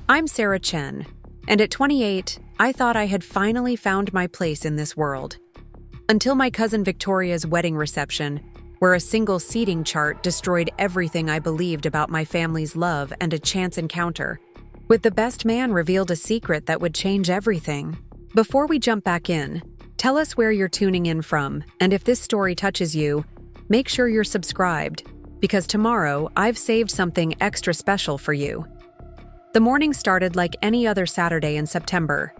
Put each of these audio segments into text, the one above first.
I'm Sarah Chen, and at 28, I thought I had finally found my place in this world. Until my cousin Victoria's wedding reception, where a single seating chart destroyed everything I believed about my family's love and a chance encounter, with the best man revealed a secret that would change everything. Before we jump back in, tell us where you're tuning in from, and if this story touches you, make sure you're subscribed, because tomorrow I've saved something extra special for you. The morning started like any other Saturday in September,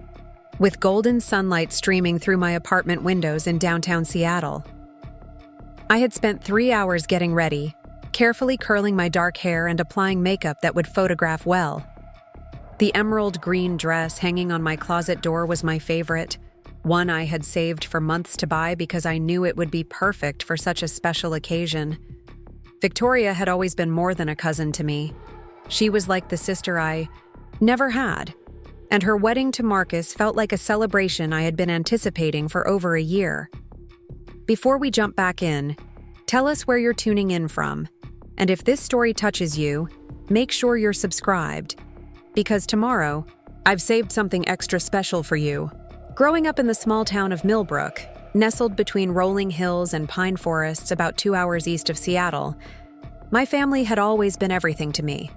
with golden sunlight streaming through my apartment windows in downtown Seattle. I had spent 3 hours getting ready, carefully curling my dark hair and applying makeup that would photograph well. The emerald green dress hanging on my closet door was my favorite, one I had saved for months to buy because I knew it would be perfect for such a special occasion. Victoria had always been more than a cousin to me. She was like the sister I never had, and her wedding to Marcus felt like a celebration I had been anticipating for over a year. Before we jump back in, tell us where you're tuning in from, and if this story touches you, make sure you're subscribed, because tomorrow, I've saved something extra special for you. Growing up in the small town of Millbrook, nestled between rolling hills and pine forests about 2 hours east of Seattle, my family had always been everything to me.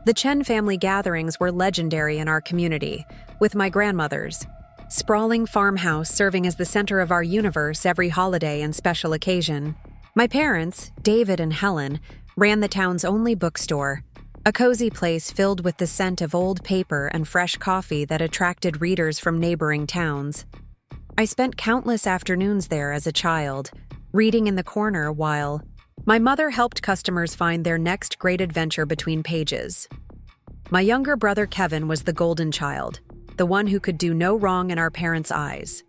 The Chen family gatherings were legendary in our community, with my grandmother's sprawling farmhouse serving as the center of our universe every holiday and special occasion. My parents, David and Helen, ran the town's only bookstore, a cozy place filled with the scent of old paper and fresh coffee that attracted readers from neighboring towns. I spent countless afternoons there as a child, reading in the corner while my mother helped customers find their next great adventure between pages. My younger brother Kevin was the golden child, the one who could do no wrong in our parents' eyes.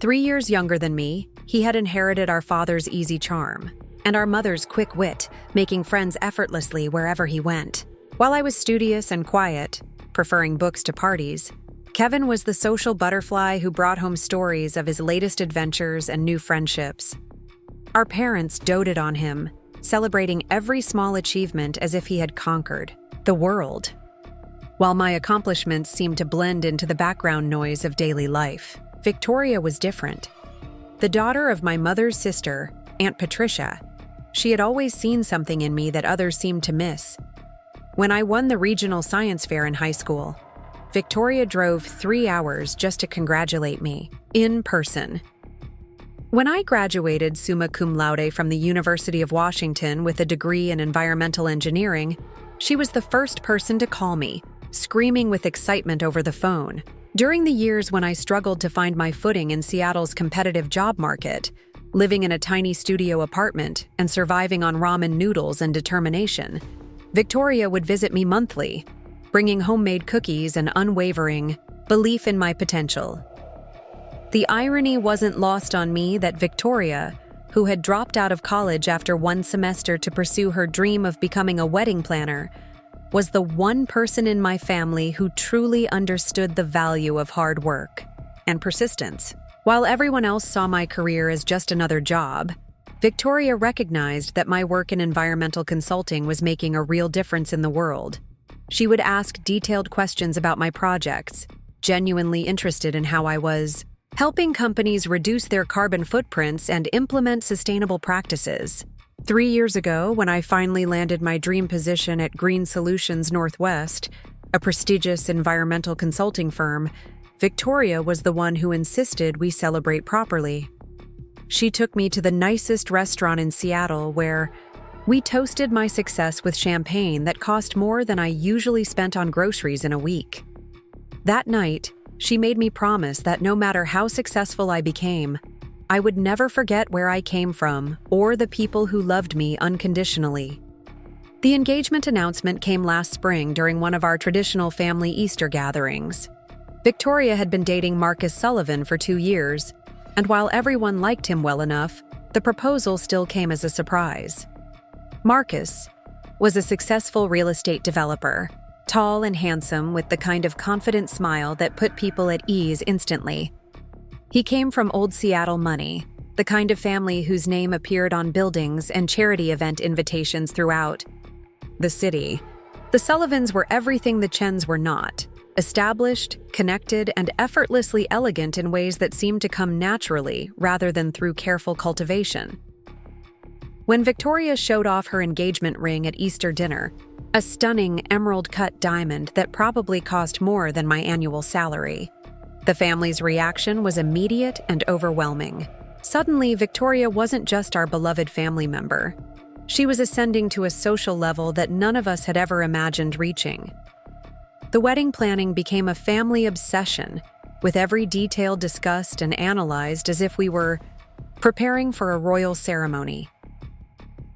3 years younger than me, he had inherited our father's easy charm and our mother's quick wit, making friends effortlessly wherever he went. While I was studious and quiet, preferring books to parties, Kevin was the social butterfly who brought home stories of his latest adventures and new friendships. Our parents doted on him, celebrating every small achievement as if he had conquered the world, while my accomplishments seemed to blend into the background noise of daily life. Victoria was different. The daughter of my mother's sister, Aunt Patricia, she had always seen something in me that others seemed to miss. When I won the regional science fair in high school, Victoria drove 3 hours just to congratulate me, in person. When I graduated summa cum laude from the University of Washington with a degree in environmental engineering, she was the first person to call me, screaming with excitement over the phone. During the years when I struggled to find my footing in Seattle's competitive job market, living in a tiny studio apartment and surviving on ramen noodles and determination, Victoria would visit me monthly, bringing homemade cookies and unwavering belief in my potential. The irony wasn't lost on me that Victoria, who had dropped out of college after 1 semester to pursue her dream of becoming a wedding planner, was the one person in my family who truly understood the value of hard work and persistence. While everyone else saw my career as just another job, Victoria recognized that my work in environmental consulting was making a real difference in the world. She would ask detailed questions about my projects, genuinely interested in how I was helping companies reduce their carbon footprints and implement sustainable practices. 3 years ago, when I finally landed my dream position at Green Solutions Northwest, a prestigious environmental consulting firm, Victoria was the one who insisted we celebrate properly. She took me to the nicest restaurant in Seattle where we toasted my success with champagne that cost more than I usually spent on groceries in a week. That night, she made me promise that no matter how successful I became, I would never forget where I came from or the people who loved me unconditionally. The engagement announcement came last spring during one of our traditional family Easter gatherings. Victoria had been dating Marcus Sullivan for 2 years, and while everyone liked him well enough, the proposal still came as a surprise. Marcus was a successful real estate developer, tall and handsome with the kind of confident smile that put people at ease instantly. He came from old Seattle money, the kind of family whose name appeared on buildings and charity event invitations throughout the city. The Sullivans were everything the Chens were not: established, connected, and effortlessly elegant in ways that seemed to come naturally rather than through careful cultivation. When Victoria showed off her engagement ring at Easter dinner, a stunning emerald-cut diamond that probably cost more than my annual salary, the family's reaction was immediate and overwhelming. Suddenly, Victoria wasn't just our beloved family member. She was ascending to a social level that none of us had ever imagined reaching. The wedding planning became a family obsession, with every detail discussed and analyzed as if we were preparing for a royal ceremony.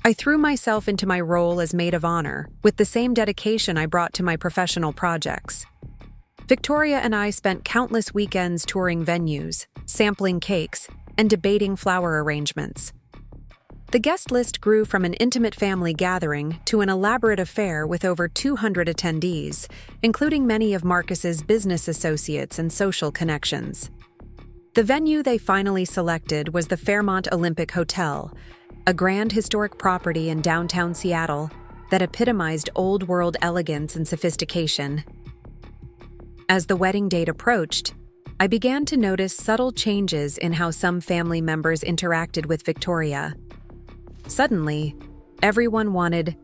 I threw myself into my role as maid of honor with the same dedication I brought to my professional projects. Victoria and I spent countless weekends touring venues, sampling cakes, and debating flower arrangements. The guest list grew from an intimate family gathering to an elaborate affair with over 200 attendees, including many of Marcus's business associates and social connections. The venue they finally selected was the Fairmont Olympic Hotel, a grand historic property in downtown Seattle that epitomized old-world elegance and sophistication. As the wedding date approached, I began to notice subtle changes in how some family members interacted with Victoria. Suddenly, everyone wanted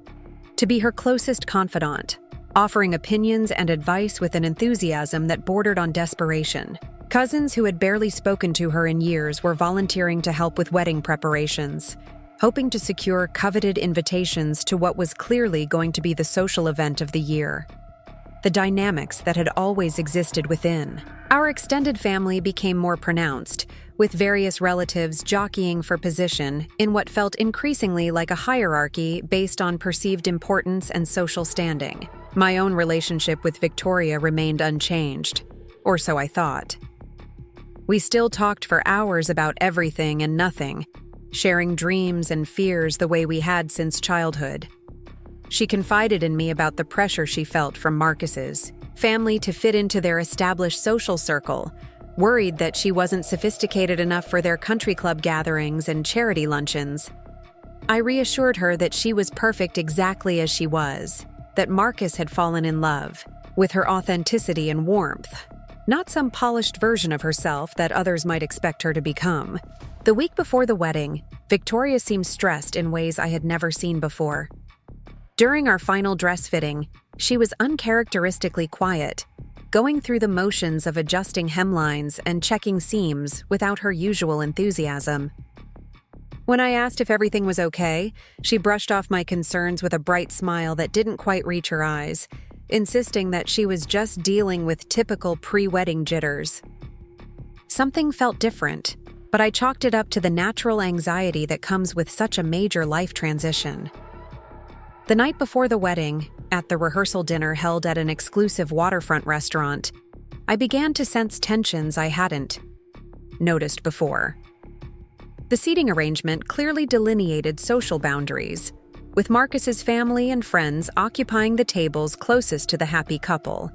to be her closest confidant, offering opinions and advice with an enthusiasm that bordered on desperation. Cousins who had barely spoken to her in years were volunteering to help with wedding preparations, hoping to secure coveted invitations to what was clearly going to be the social event of the year. The dynamics that had always existed within our extended family became more pronounced, with various relatives jockeying for position in what felt increasingly like a hierarchy based on perceived importance and social standing. My own relationship with Victoria remained unchanged, or so I thought. We still talked for hours about everything and nothing, sharing dreams and fears the way we had since childhood. She confided in me about the pressure she felt from Marcus's family to fit into their established social circle, worried that she wasn't sophisticated enough for their country club gatherings and charity luncheons. I reassured her that she was perfect exactly as she was, that Marcus had fallen in love with her authenticity and warmth, not some polished version of herself that others might expect her to become. The week before the wedding, Victoria seemed stressed in ways I had never seen before. During our final dress fitting, she was uncharacteristically quiet, going through the motions of adjusting hemlines and checking seams without her usual enthusiasm. When I asked if everything was okay, she brushed off my concerns with a bright smile that didn't quite reach her eyes, insisting that she was just dealing with typical pre-wedding jitters. Something felt different, but I chalked it up to the natural anxiety that comes with such a major life transition. The night before the wedding, at the rehearsal dinner held at an exclusive waterfront restaurant, I began to sense tensions I hadn't noticed before. The seating arrangement clearly delineated social boundaries, with Marcus's family and friends occupying the tables closest to the happy couple,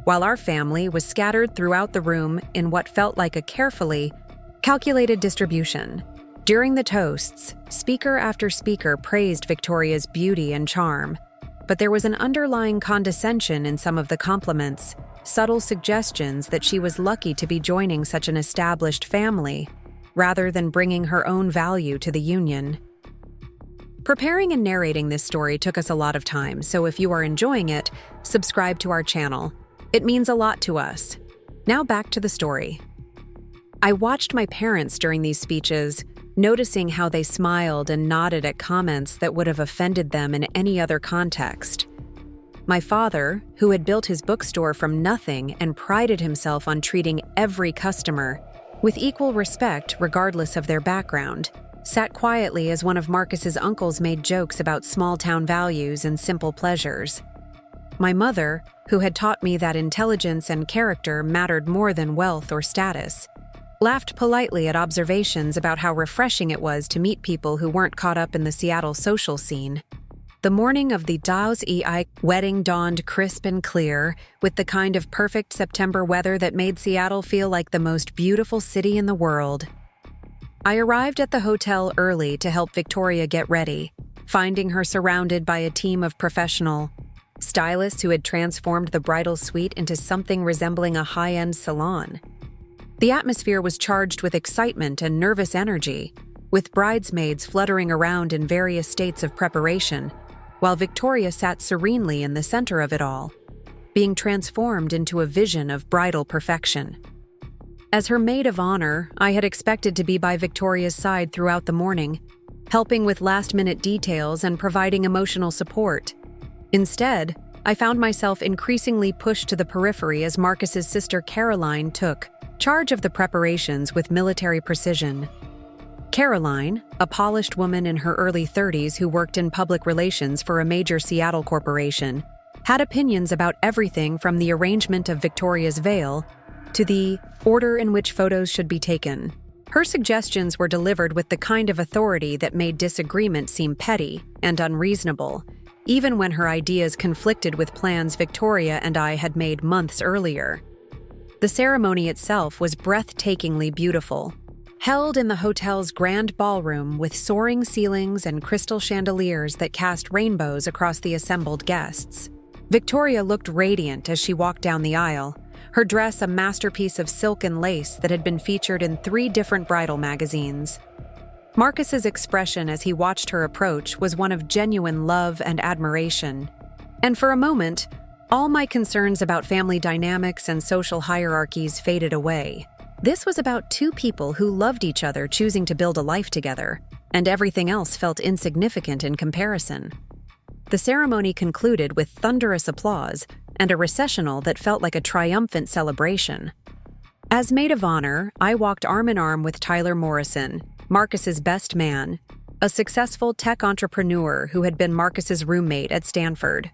while our family was scattered throughout the room in what felt like a carefully calculated distribution. During the toasts, speaker after speaker praised Victoria's beauty and charm, but there was an underlying condescension in some of the compliments, subtle suggestions that she was lucky to be joining such an established family, rather than bringing her own value to the union. Preparing and narrating this story took us a lot of time, so if you are enjoying it, subscribe to our channel. It means a lot to us. Now back to the story. I watched my parents during these speeches, noticing how they smiled and nodded at comments that would have offended them in any other context. My father, who had built his bookstore from nothing and prided himself on treating every customer with equal respect regardless of their background, sat quietly as one of Marcus's uncles made jokes about small-town values and simple pleasures. My mother, who had taught me that intelligence and character mattered more than wealth or status, laughed politely at observations about how refreshing it was to meet people who weren't caught up in the Seattle social scene. The morning of the Dao's EI wedding dawned crisp and clear, with the kind of perfect September weather that made Seattle feel like the most beautiful city in the world. I arrived at the hotel early to help Victoria get ready, finding her surrounded by a team of professional stylists who had transformed the bridal suite into something resembling a high-end salon. The atmosphere was charged with excitement and nervous energy, with bridesmaids fluttering around in various states of preparation, while Victoria sat serenely in the center of it all, being transformed into a vision of bridal perfection. As her maid of honor, I had expected to be by Victoria's side throughout the morning, helping with last-minute details and providing emotional support. Instead, I found myself increasingly pushed to the periphery as Marcus's sister Caroline took charge of the preparations with military precision. Caroline, a polished woman in her early 30s who worked in public relations for a major Seattle corporation, had opinions about everything from the arrangement of Victoria's veil to the order in which photos should be taken. Her suggestions were delivered with the kind of authority that made disagreement seem petty and unreasonable, even when her ideas conflicted with plans Victoria and I had made months earlier. The ceremony itself was breathtakingly beautiful, held in the hotel's grand ballroom with soaring ceilings and crystal chandeliers that cast rainbows across the assembled guests. Victoria looked radiant as she walked down the aisle, her dress a masterpiece of silk and lace that had been featured in 3 different bridal magazines. Marcus's expression as he watched her approach was one of genuine love and admiration. And for a moment, all my concerns about family dynamics and social hierarchies faded away. This was about 2 people who loved each other choosing to build a life together, and everything else felt insignificant in comparison. The ceremony concluded with thunderous applause and a recessional that felt like a triumphant celebration. As maid of honor, I walked arm in arm with Tyler Morrison, Marcus's best man, a successful tech entrepreneur who had been Marcus's roommate at Stanford.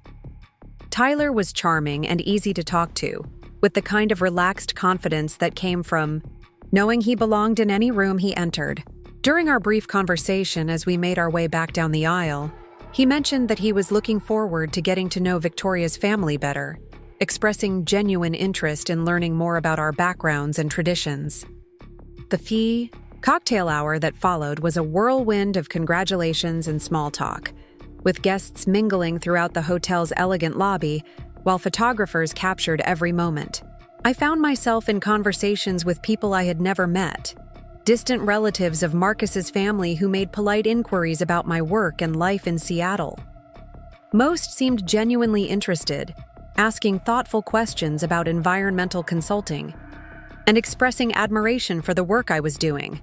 Tyler was charming and easy to talk to, with the kind of relaxed confidence that came from knowing he belonged in any room he entered. During our brief conversation as we made our way back down the aisle, he mentioned that he was looking forward to getting to know Victoria's family better, expressing genuine interest in learning more about our backgrounds and traditions. The cocktail hour that followed was a whirlwind of congratulations and small talk, with guests mingling throughout the hotel's elegant lobby while photographers captured every moment. I found myself in conversations with people I had never met, distant relatives of Marcus's family who made polite inquiries about my work and life in Seattle. Most seemed genuinely interested, asking thoughtful questions about environmental consulting and expressing admiration for the work I was doing.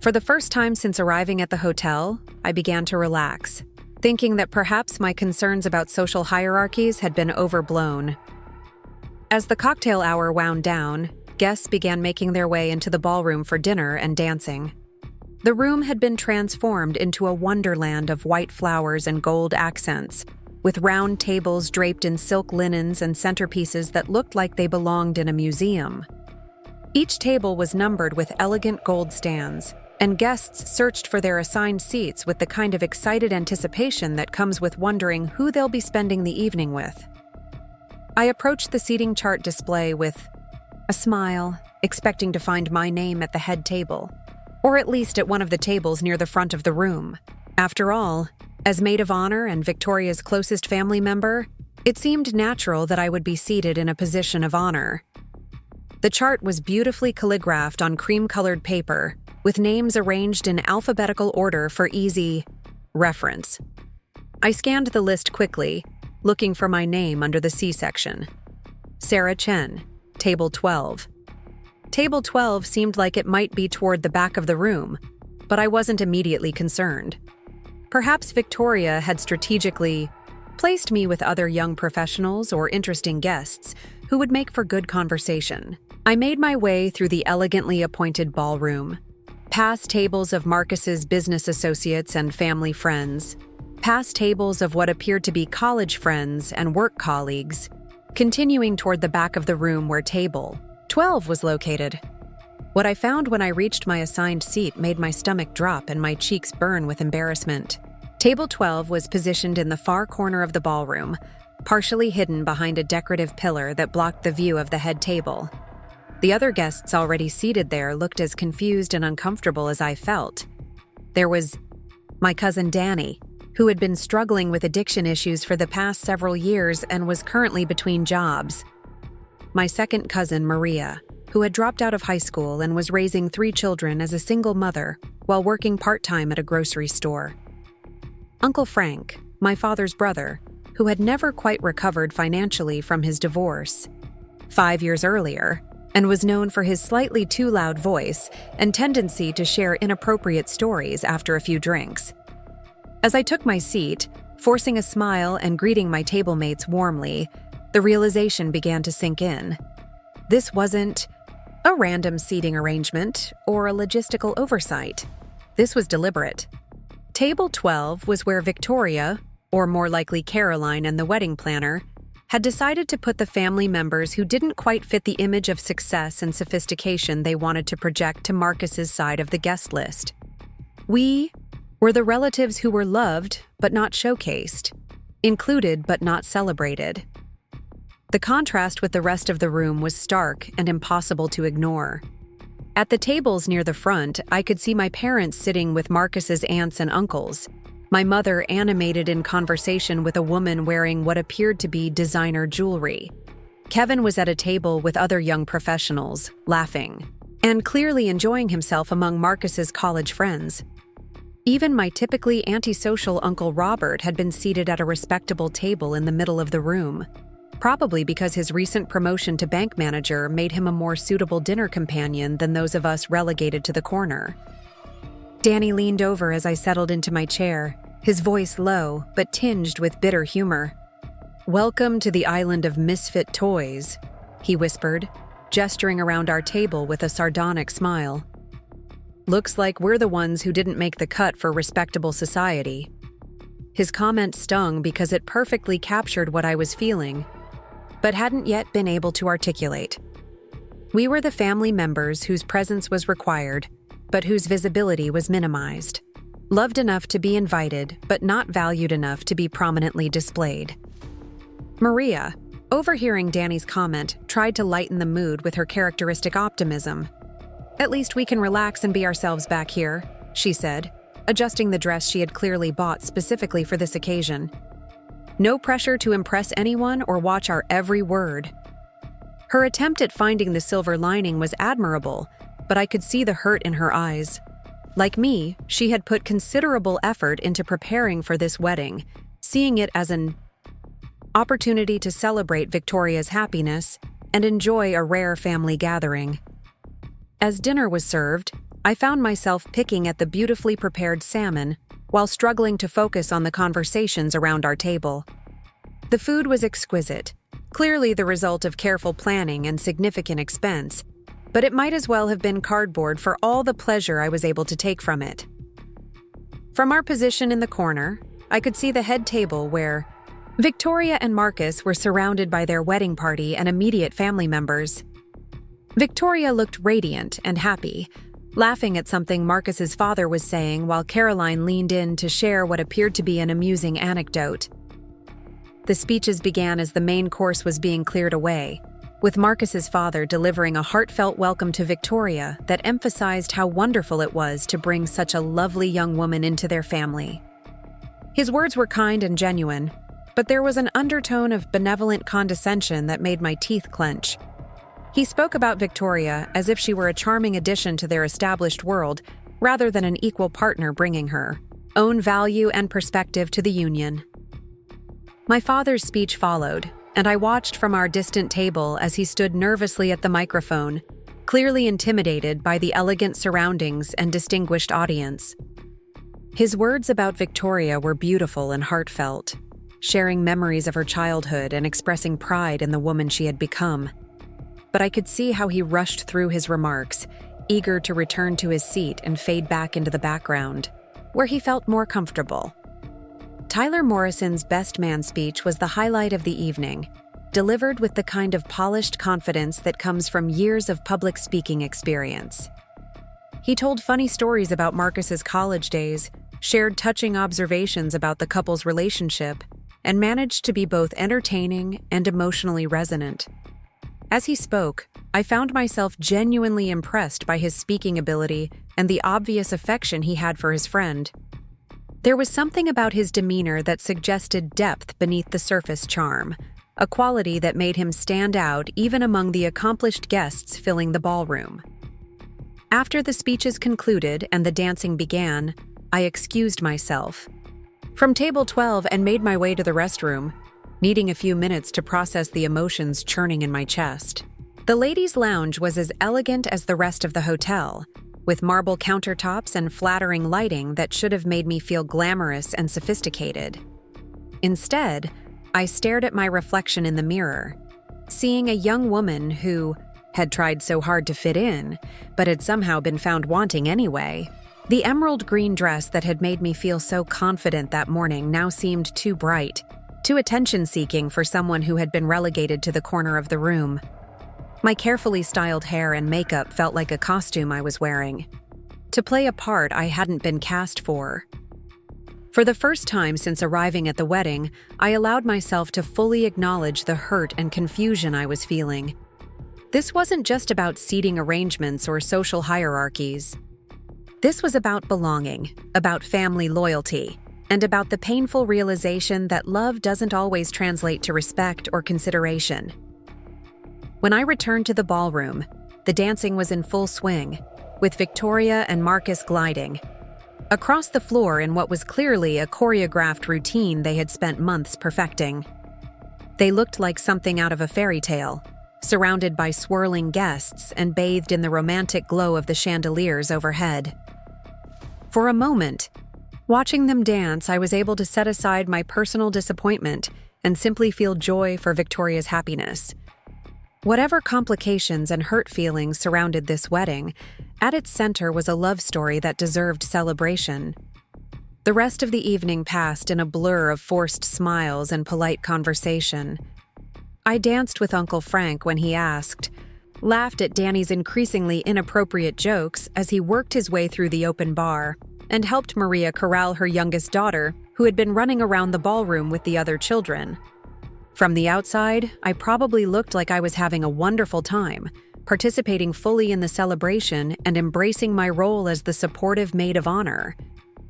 For the first time since arriving at the hotel, I began to relax, thinking that perhaps my concerns about social hierarchies had been overblown. As the cocktail hour wound down, guests began making their way into the ballroom for dinner and dancing. The room had been transformed into a wonderland of white flowers and gold accents, with round tables draped in silk linens and centerpieces that looked like they belonged in a museum. Each table was numbered with elegant gold stands, and guests searched for their assigned seats with the kind of excited anticipation that comes with wondering who they'll be spending the evening with. I approached the seating chart display with a smile, expecting to find my name at the head table, or at least at one of the tables near the front of the room. After all, as maid of honor and Victoria's closest family member, it seemed natural that I would be seated in a position of honor. The chart was beautifully calligraphed on cream-colored paper, with names arranged in alphabetical order for easy reference. I scanned the list quickly, looking for my name under the C section. Sarah Chen, Table 12. Table 12 seemed like it might be toward the back of the room, but I wasn't immediately concerned. Perhaps Victoria had strategically placed me with other young professionals or interesting guests who would make for good conversation. I made my way through the elegantly appointed ballroom, past tables of Marcus's business associates and family friends, past tables of what appeared to be college friends and work colleagues, continuing toward the back of the room where table 12 was located. What I found when I reached my assigned seat made my stomach drop and my cheeks burn with embarrassment. Table 12 was positioned in the far corner of the ballroom, partially hidden behind a decorative pillar that blocked the view of the head table. The other guests already seated there looked as confused and uncomfortable as I felt. There was my cousin Danny, who had been struggling with addiction issues for the past several years and was currently between jobs. My second cousin, Maria, who had dropped out of high school and was raising 3 children as a single mother while working part-time at a grocery store. Uncle Frank, my father's brother, who had never quite recovered financially from his divorce 5 years earlier, and was known for his slightly too loud voice and tendency to share inappropriate stories after a few drinks. As I took my seat, forcing a smile and greeting my table mates warmly, the realization began to sink in. This wasn't a random seating arrangement or a logistical oversight. This was deliberate. Table 12 was where Victoria, or more likely Caroline and the wedding planner, had decided to put the family members who didn't quite fit the image of success and sophistication they wanted to project to Marcus's side of the guest list. We were the relatives who were loved but not showcased, included but not celebrated. The contrast with the rest of the room was stark and impossible to ignore. At the tables near the front, I could see my parents sitting with Marcus's aunts and uncles, my mother animated in conversation with a woman wearing what appeared to be designer jewelry. Kevin was at a table with other young professionals, laughing, and clearly enjoying himself among Marcus's college friends. Even my typically antisocial Uncle Robert had been seated at a respectable table in the middle of the room, probably because his recent promotion to bank manager made him a more suitable dinner companion than those of us relegated to the corner. Danny leaned over as I settled into my chair, his voice low but tinged with bitter humor. "Welcome to the island of misfit toys," he whispered, gesturing around our table with a sardonic smile. "Looks like we're the ones who didn't make the cut for respectable society." His comment stung because it perfectly captured what I was feeling, but hadn't yet been able to articulate. We were the family members whose presence was required, but whose visibility was minimized. Loved enough to be invited, but not valued enough to be prominently displayed. Maria, overhearing Danny's comment, tried to lighten the mood with her characteristic optimism. "At least we can relax and be ourselves back here," she said, adjusting the dress she had clearly bought specifically for this occasion. "No pressure to impress anyone or watch our every word." Her attempt at finding the silver lining was admirable, but I could see the hurt in her eyes. Like me, she had put considerable effort into preparing for this wedding, seeing it as an opportunity to celebrate Victoria's happiness and enjoy a rare family gathering. As dinner was served, I found myself picking at the beautifully prepared salmon while struggling to focus on the conversations around our table. The food was exquisite, clearly the result of careful planning and significant expense, but it might as well have been cardboard for all the pleasure I was able to take from it. From our position in the corner, I could see the head table where Victoria and Marcus were surrounded by their wedding party and immediate family members. Victoria looked radiant and happy, laughing at something Marcus's father was saying while Caroline leaned in to share what appeared to be an amusing anecdote. The speeches began as the main course was being cleared away, with Marcus's father delivering a heartfelt welcome to Victoria that emphasized how wonderful it was to bring such a lovely young woman into their family. His words were kind and genuine, but there was an undertone of benevolent condescension that made my teeth clench. He spoke about Victoria as if she were a charming addition to their established world, rather than an equal partner bringing her own value and perspective to the union. My father's speech followed, and I watched from our distant table as he stood nervously at the microphone, clearly intimidated by the elegant surroundings and distinguished audience. His words about Victoria were beautiful and heartfelt, sharing memories of her childhood and expressing pride in the woman she had become. But I could see how he rushed through his remarks, eager to return to his seat and fade back into the background, where he felt more comfortable. Tyler Morrison's best man speech was the highlight of the evening, delivered with the kind of polished confidence that comes from years of public speaking experience. He told funny stories about Marcus's college days, shared touching observations about the couple's relationship, and managed to be both entertaining and emotionally resonant. As he spoke, I found myself genuinely impressed by his speaking ability and the obvious affection he had for his friend. There was something about his demeanor that suggested depth beneath the surface charm, a quality that made him stand out even among the accomplished guests filling the ballroom. After the speeches concluded and the dancing began, I excused myself from table 12 and made my way to the restroom, needing a few minutes to process the emotions churning in my chest. The ladies' lounge was as elegant as the rest of the hotel, with marble countertops and flattering lighting that should have made me feel glamorous and sophisticated. Instead, I stared at my reflection in the mirror, seeing a young woman who had tried so hard to fit in, but had somehow been found wanting anyway. The emerald green dress that had made me feel so confident that morning now seemed too bright, too attention-seeking for someone who had been relegated to the corner of the room. My carefully styled hair and makeup felt like a costume I was wearing, to play a part I hadn't been cast for. For the first time since arriving at the wedding, I allowed myself to fully acknowledge the hurt and confusion I was feeling. This wasn't just about seating arrangements or social hierarchies. This was about belonging, about family loyalty, and about the painful realization that love doesn't always translate to respect or consideration. When I returned to the ballroom, the dancing was in full swing, with Victoria and Marcus gliding across the floor in what was clearly a choreographed routine they had spent months perfecting. They looked like something out of a fairy tale, surrounded by swirling guests and bathed in the romantic glow of the chandeliers overhead. For a moment, watching them dance, I was able to set aside my personal disappointment and simply feel joy for Victoria's happiness. Whatever complications and hurt feelings surrounded this wedding, at its center was a love story that deserved celebration. The rest of the evening passed in a blur of forced smiles and polite conversation. I danced with Uncle Frank when he asked, laughed at Danny's increasingly inappropriate jokes as he worked his way through the open bar, and helped Maria corral her youngest daughter, who had been running around the ballroom with the other children. From the outside, I probably looked like I was having a wonderful time, participating fully in the celebration and embracing my role as the supportive maid of honor.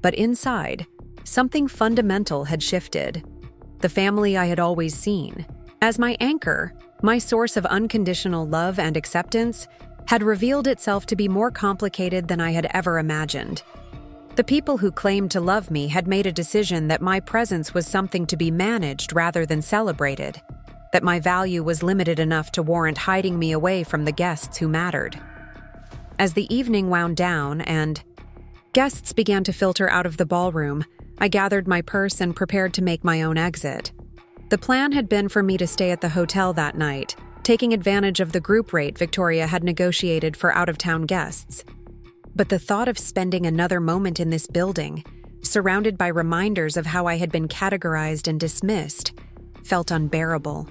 But inside, something fundamental had shifted. The family I had always seen, as my anchor, my source of unconditional love and acceptance, had revealed itself to be more complicated than I had ever imagined. The people who claimed to love me had made a decision that my presence was something to be managed rather than celebrated, that my value was limited enough to warrant hiding me away from the guests who mattered. As the evening wound down and guests began to filter out of the ballroom, I gathered my purse and prepared to make my own exit. The plan had been for me to stay at the hotel that night, taking advantage of the group rate Victoria had negotiated for out-of-town guests. But the thought of spending another moment in this building, surrounded by reminders of how I had been categorized and dismissed, felt unbearable.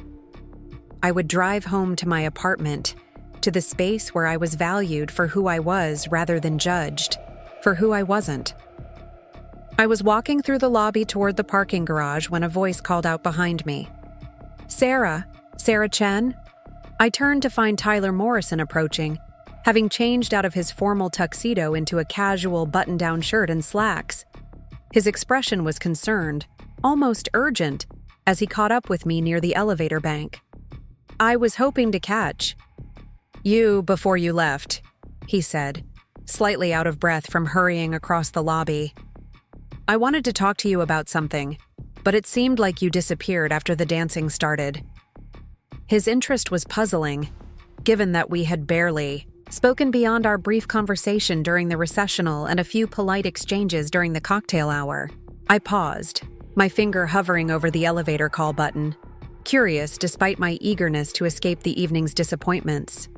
I would drive home to my apartment, to the space where I was valued for who I was rather than judged for who I wasn't. I was walking through the lobby toward the parking garage when a voice called out behind me. Sarah Chen?" I turned to find Tyler Morrison approaching, having changed out of his formal tuxedo into a casual button-down shirt and slacks. His expression was concerned, almost urgent, as he caught up with me near the elevator bank. "I was hoping to catch you before you left," he said, slightly out of breath from hurrying across the lobby. "I wanted to talk to you about something, but it seemed like you disappeared after the dancing started." His interest was puzzling, given that we had barely spoken beyond our brief conversation during the recessional and a few polite exchanges during the cocktail hour. I paused, my finger hovering over the elevator call button, curious despite my eagerness to escape the evening's disappointments.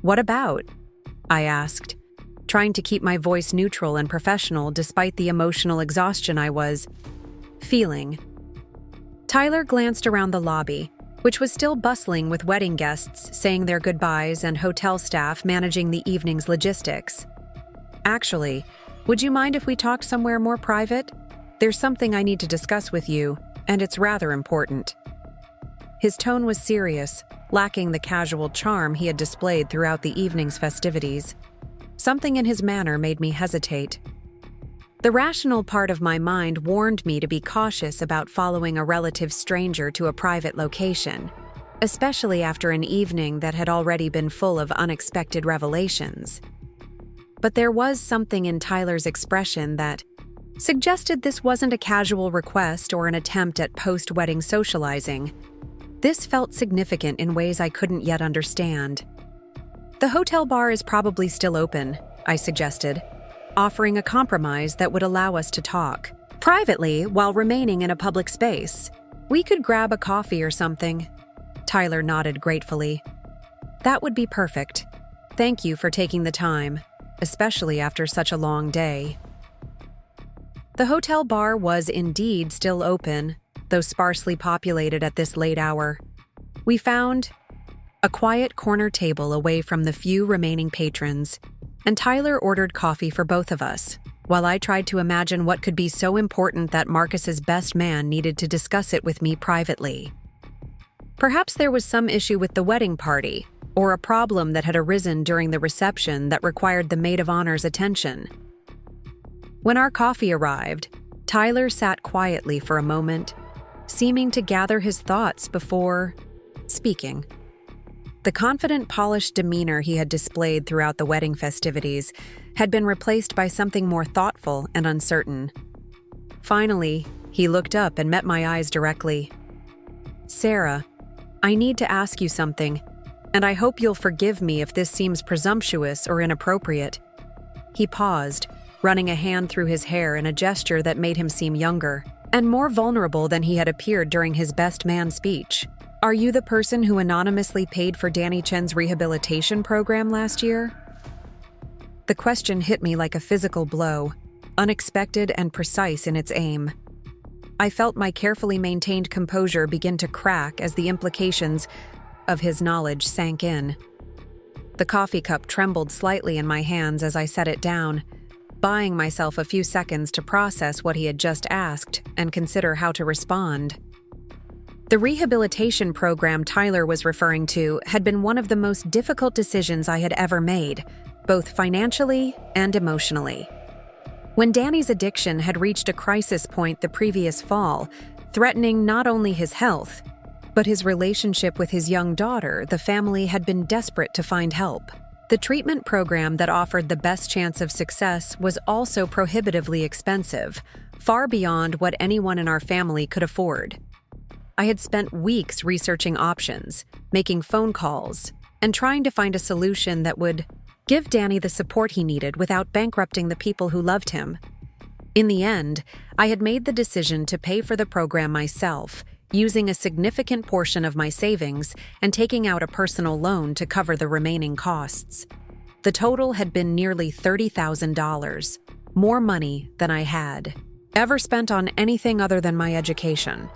"What about?" I asked, trying to keep my voice neutral and professional despite the emotional exhaustion I was feeling. Tyler glanced around the lobby, which was still bustling with wedding guests saying their goodbyes and hotel staff managing the evening's logistics. "Actually, would you mind if we talked somewhere more private? There's something I need to discuss with you, and it's rather important." His tone was serious, lacking the casual charm he had displayed throughout the evening's festivities. Something in his manner made me hesitate. The rational part of my mind warned me to be cautious about following a relative stranger to a private location, especially after an evening that had already been full of unexpected revelations. But there was something in Tyler's expression that suggested this wasn't a casual request or an attempt at post-wedding socializing. This felt significant in ways I couldn't yet understand. "The hotel bar is probably still open," I suggested, offering a compromise that would allow us to talk privately while remaining in a public space. "We could grab a coffee or something." Tyler nodded gratefully. "That would be perfect. Thank you for taking the time, especially after such a long day." The hotel bar was indeed still open, though sparsely populated at this late hour. We found a quiet corner table away from the few remaining patrons, and Tyler ordered coffee for both of us, while I tried to imagine what could be so important that Marcus's best man needed to discuss it with me privately. Perhaps there was some issue with the wedding party, or a problem that had arisen during the reception that required the maid of honor's attention. When our coffee arrived, Tyler sat quietly for a moment, seeming to gather his thoughts before speaking. The confident, polished demeanor he had displayed throughout the wedding festivities had been replaced by something more thoughtful and uncertain. Finally, he looked up and met my eyes directly. "Sarah, I need to ask you something, and I hope you'll forgive me if this seems presumptuous or inappropriate." He paused, running a hand through his hair in a gesture that made him seem younger and more vulnerable than he had appeared during his best man speech. "Are you the person who anonymously paid for Danny Chen's rehabilitation program last year?" The question hit me like a physical blow, unexpected and precise in its aim. I felt my carefully maintained composure begin to crack as the implications of his knowledge sank in. The coffee cup trembled slightly in my hands as I set it down, buying myself a few seconds to process what he had just asked and consider how to respond. The rehabilitation program Tyler was referring to had been one of the most difficult decisions I had ever made, both financially and emotionally. When Danny's addiction had reached a crisis point the previous fall, threatening not only his health, but his relationship with his young daughter, the family had been desperate to find help. The treatment program that offered the best chance of success was also prohibitively expensive, far beyond what anyone in our family could afford. I had spent weeks researching options, making phone calls, and trying to find a solution that would give Danny the support he needed without bankrupting the people who loved him. In the end, I had made the decision to pay for the program myself, using a significant portion of my savings and taking out a personal loan to cover the remaining costs. The total had been nearly $30,000, more money than I had ever spent on anything other than my education.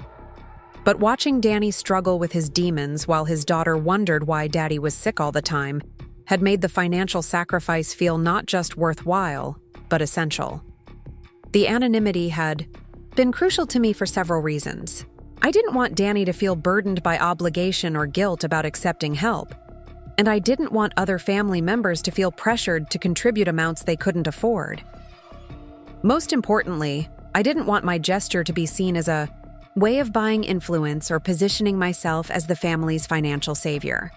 But watching Danny struggle with his demons while his daughter wondered why Daddy was sick all the time had made the financial sacrifice feel not just worthwhile, but essential. The anonymity had been crucial to me for several reasons. I didn't want Danny to feel burdened by obligation or guilt about accepting help, and I didn't want other family members to feel pressured to contribute amounts they couldn't afford. Most importantly, I didn't want my gesture to be seen as a way of buying influence or positioning myself as the family's financial savior.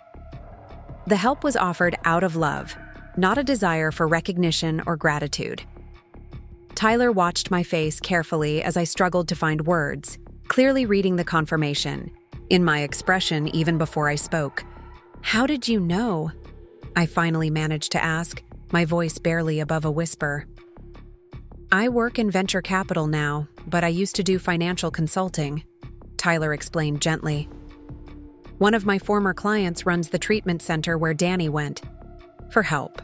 The help was offered out of love, not a desire for recognition or gratitude. Tyler watched my face carefully as I struggled to find words, clearly reading the confirmation in my expression even before I spoke. "How did you know?" I finally managed to ask, my voice barely above a whisper. "I work in venture capital now, but I used to do financial consulting," Tyler explained gently. "One of my former clients runs the treatment center where Danny went for help."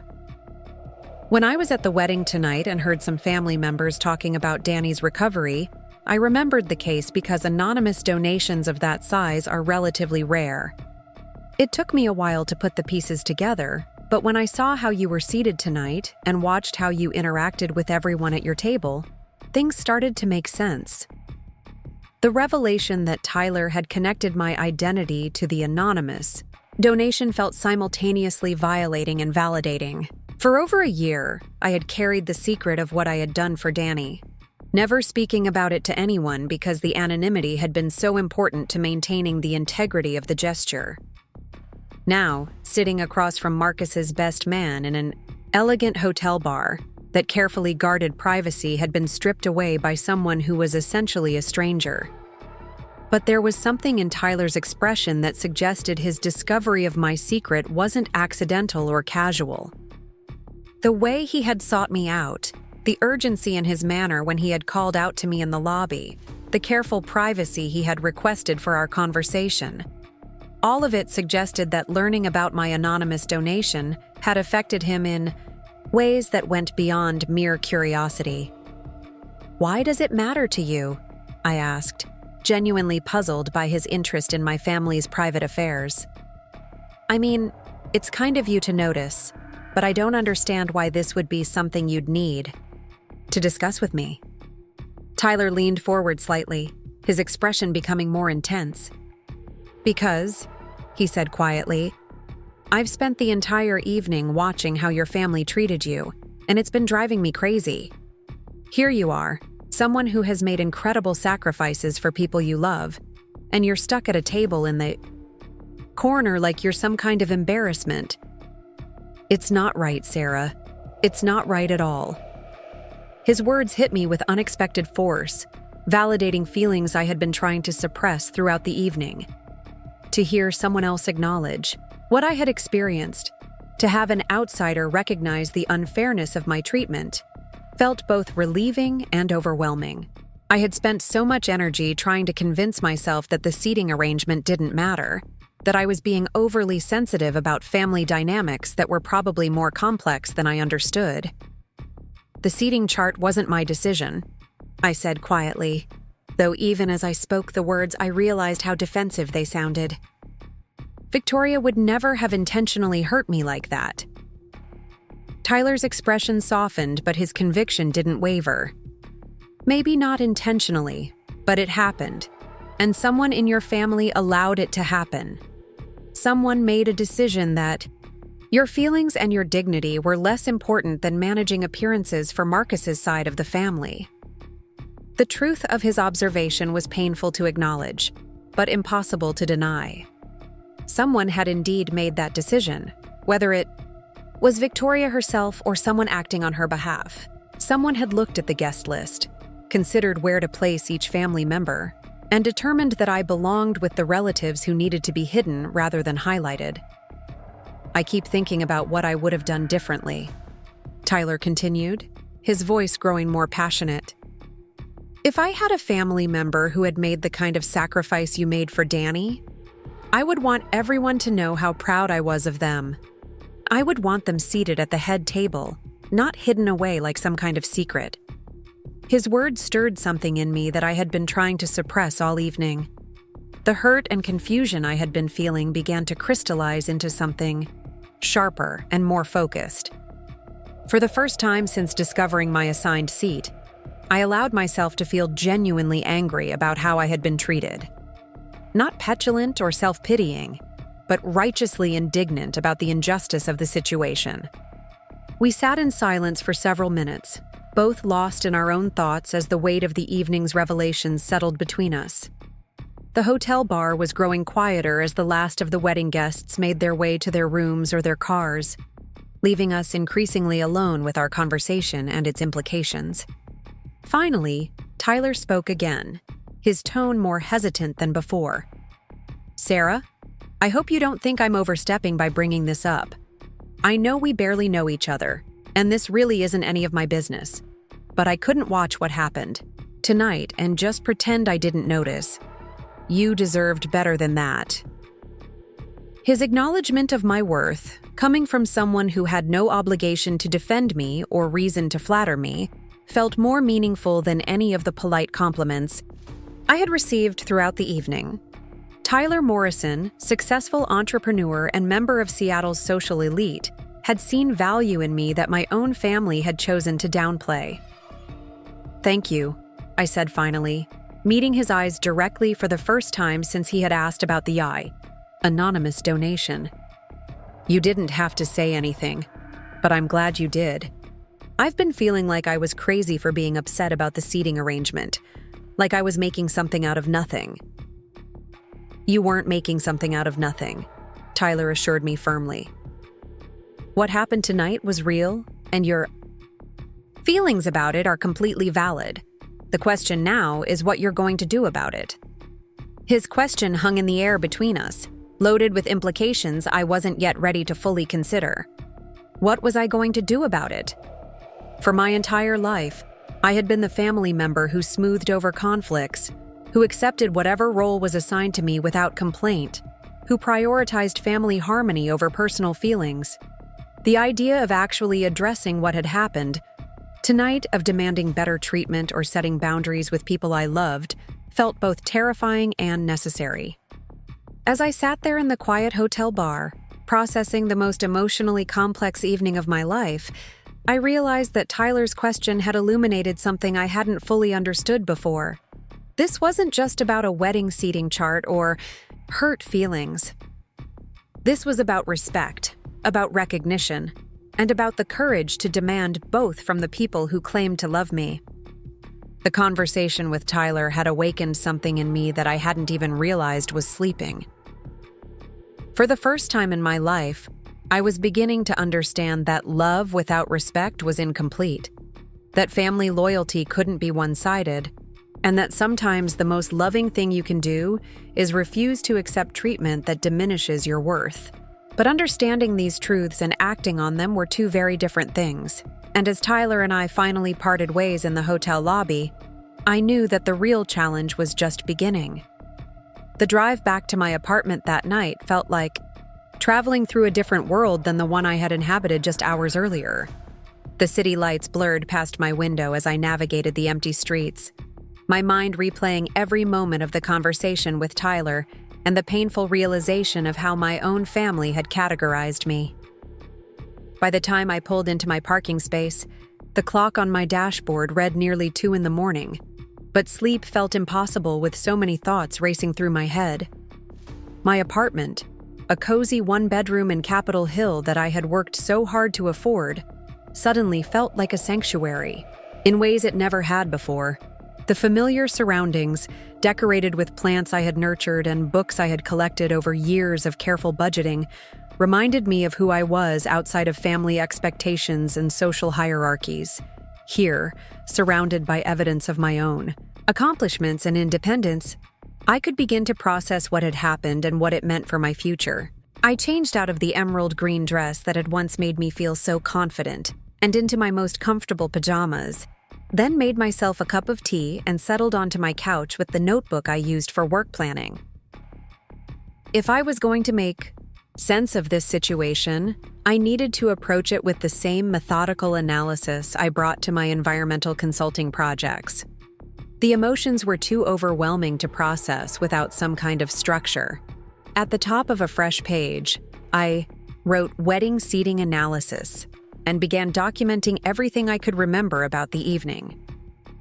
When I was at the wedding tonight and heard some family members talking about Danny's recovery, I remembered the case because anonymous donations of that size are relatively rare. It took me a while to put the pieces together, but when I saw how you were seated tonight and watched how you interacted with everyone at your table, things started to make sense. The revelation that Tyler had connected my identity to the anonymous donation felt simultaneously violating and validating. For over a year, I had carried the secret of what I had done for Danny, never speaking about it to anyone because the anonymity had been so important to maintaining the integrity of the gesture. Now, sitting across from Marcus's best man in an elegant hotel bar that carefully guarded privacy had been stripped away by someone who was essentially a stranger. But there was something in Tyler's expression that suggested his discovery of my secret wasn't accidental or casual. The way he had sought me out, the urgency in his manner when he had called out to me in the lobby, the careful privacy he had requested for our conversation, all of it suggested that learning about my anonymous donation had affected him in ways that went beyond mere curiosity. "Why does it matter to you?" I asked, genuinely puzzled by his interest in my family's private affairs. "I mean, it's kind of you to notice, but I don't understand why this would be something you'd need to discuss with me." Tyler leaned forward slightly, his expression becoming more intense. "Because," he said quietly, "I've spent the entire evening watching how your family treated you, and it's been driving me crazy. Here you are, someone who has made incredible sacrifices for people you love, and you're stuck at a table in the corner like you're some kind of embarrassment. It's not right, Sarah. It's not right at all." His words hit me with unexpected force, validating feelings I had been trying to suppress throughout the evening. To hear someone else acknowledge what I had experienced, to have an outsider recognize the unfairness of my treatment, felt both relieving and overwhelming. I had spent so much energy trying to convince myself that the seating arrangement didn't matter, that I was being overly sensitive about family dynamics that were probably more complex than I understood. "The seating chart wasn't my decision," I said quietly, though even as I spoke the words I realized how defensive they sounded. Victoria would never have intentionally hurt me like that. Tyler's expression softened, but his conviction didn't waver. "Maybe not intentionally, but it happened, and someone in your family allowed it to happen. Someone made a decision that your feelings and your dignity were less important than managing appearances for Marcus's side of the family." The truth of his observation was painful to acknowledge, but impossible to deny. Someone had indeed made that decision, whether it was Victoria herself or someone acting on her behalf. Someone had looked at the guest list, considered where to place each family member, and determined that I belonged with the relatives who needed to be hidden rather than highlighted. "I keep thinking about what I would have done differently," Tyler continued, his voice growing more passionate. "If I had a family member who had made the kind of sacrifice you made for Danny, I would want everyone to know how proud I was of them. I would want them seated at the head table, not hidden away like some kind of secret." His words stirred something in me that I had been trying to suppress all evening. The hurt and confusion I had been feeling began to crystallize into something sharper and more focused. For the first time since discovering my assigned seat, I allowed myself to feel genuinely angry about how I had been treated. Not petulant or self-pitying, but righteously indignant about the injustice of the situation. We sat in silence for several minutes, both lost in our own thoughts as the weight of the evening's revelations settled between us. The hotel bar was growing quieter as the last of the wedding guests made their way to their rooms or their cars, leaving us increasingly alone with our conversation and its implications. Finally, Tyler spoke again, his tone more hesitant than before. "Sarah, I hope you don't think I'm overstepping by bringing this up. I know we barely know each other, and this really isn't any of my business. But I couldn't watch what happened tonight and just pretend I didn't notice. You deserved better than that." His acknowledgement of my worth, coming from someone who had no obligation to defend me or reason to flatter me, felt more meaningful than any of the polite compliments I had received throughout the evening. Tyler Morrison, successful entrepreneur and member of Seattle's social elite, had seen value in me that my own family had chosen to downplay. "Thank you," I said finally, meeting his eyes directly for the first time since he had asked about the anonymous donation. "You didn't have to say anything," but I'm glad you did. I've been feeling like I was crazy for being upset about the seating arrangement, like I was making something out of nothing. You weren't making something out of nothing, Tyler assured me firmly. What happened tonight was real, and your feelings about it are completely valid. The question now is what you're going to do about it. His question hung in the air between us, loaded with implications I wasn't yet ready to fully consider. What was I going to do about it? For my entire life, I had been the family member who smoothed over conflicts, who accepted whatever role was assigned to me without complaint, who prioritized family harmony over personal feelings. The idea of actually addressing what had happened, tonight of demanding better treatment or setting boundaries with people I loved, felt both terrifying and necessary. As I sat there in the quiet hotel bar, processing the most emotionally complex evening of my life, I realized that Tyler's question had illuminated something I hadn't fully understood before. This wasn't just about a wedding seating chart or hurt feelings. This was about respect, about recognition, and about the courage to demand both from the people who claimed to love me. The conversation with Tyler had awakened something in me that I hadn't even realized was sleeping. For the first time in my life, I was beginning to understand that love without respect was incomplete, that family loyalty couldn't be one-sided, and that sometimes the most loving thing you can do is refuse to accept treatment that diminishes your worth. But understanding these truths and acting on them were two very different things, and as Tyler and I finally parted ways in the hotel lobby, I knew that the real challenge was just beginning. The drive back to my apartment that night felt like traveling through a different world than the one I had inhabited just hours earlier. The city lights blurred past my window as I navigated the empty streets, my mind replaying every moment of the conversation with Tyler and the painful realization of how my own family had categorized me. By the time I pulled into my parking space, the clock on my dashboard read nearly 2 a.m, but sleep felt impossible with so many thoughts racing through my head. My apartment, a cozy one-bedroom in Capitol Hill that I had worked so hard to afford, suddenly felt like a sanctuary, in ways it never had before. The familiar surroundings, decorated with plants I had nurtured and books I had collected over years of careful budgeting, reminded me of who I was outside of family expectations and social hierarchies. Here, surrounded by evidence of my own accomplishments and independence, I could begin to process what had happened and what it meant for my future. I changed out of the emerald green dress that had once made me feel so confident and into my most comfortable pajamas, then made myself a cup of tea and settled onto my couch with the notebook I used for work planning. If I was going to make sense of this situation, I needed to approach it with the same methodical analysis I brought to my environmental consulting projects. The emotions were too overwhelming to process without some kind of structure. At the top of a fresh page, I wrote wedding seating analysis and began documenting everything I could remember about the evening.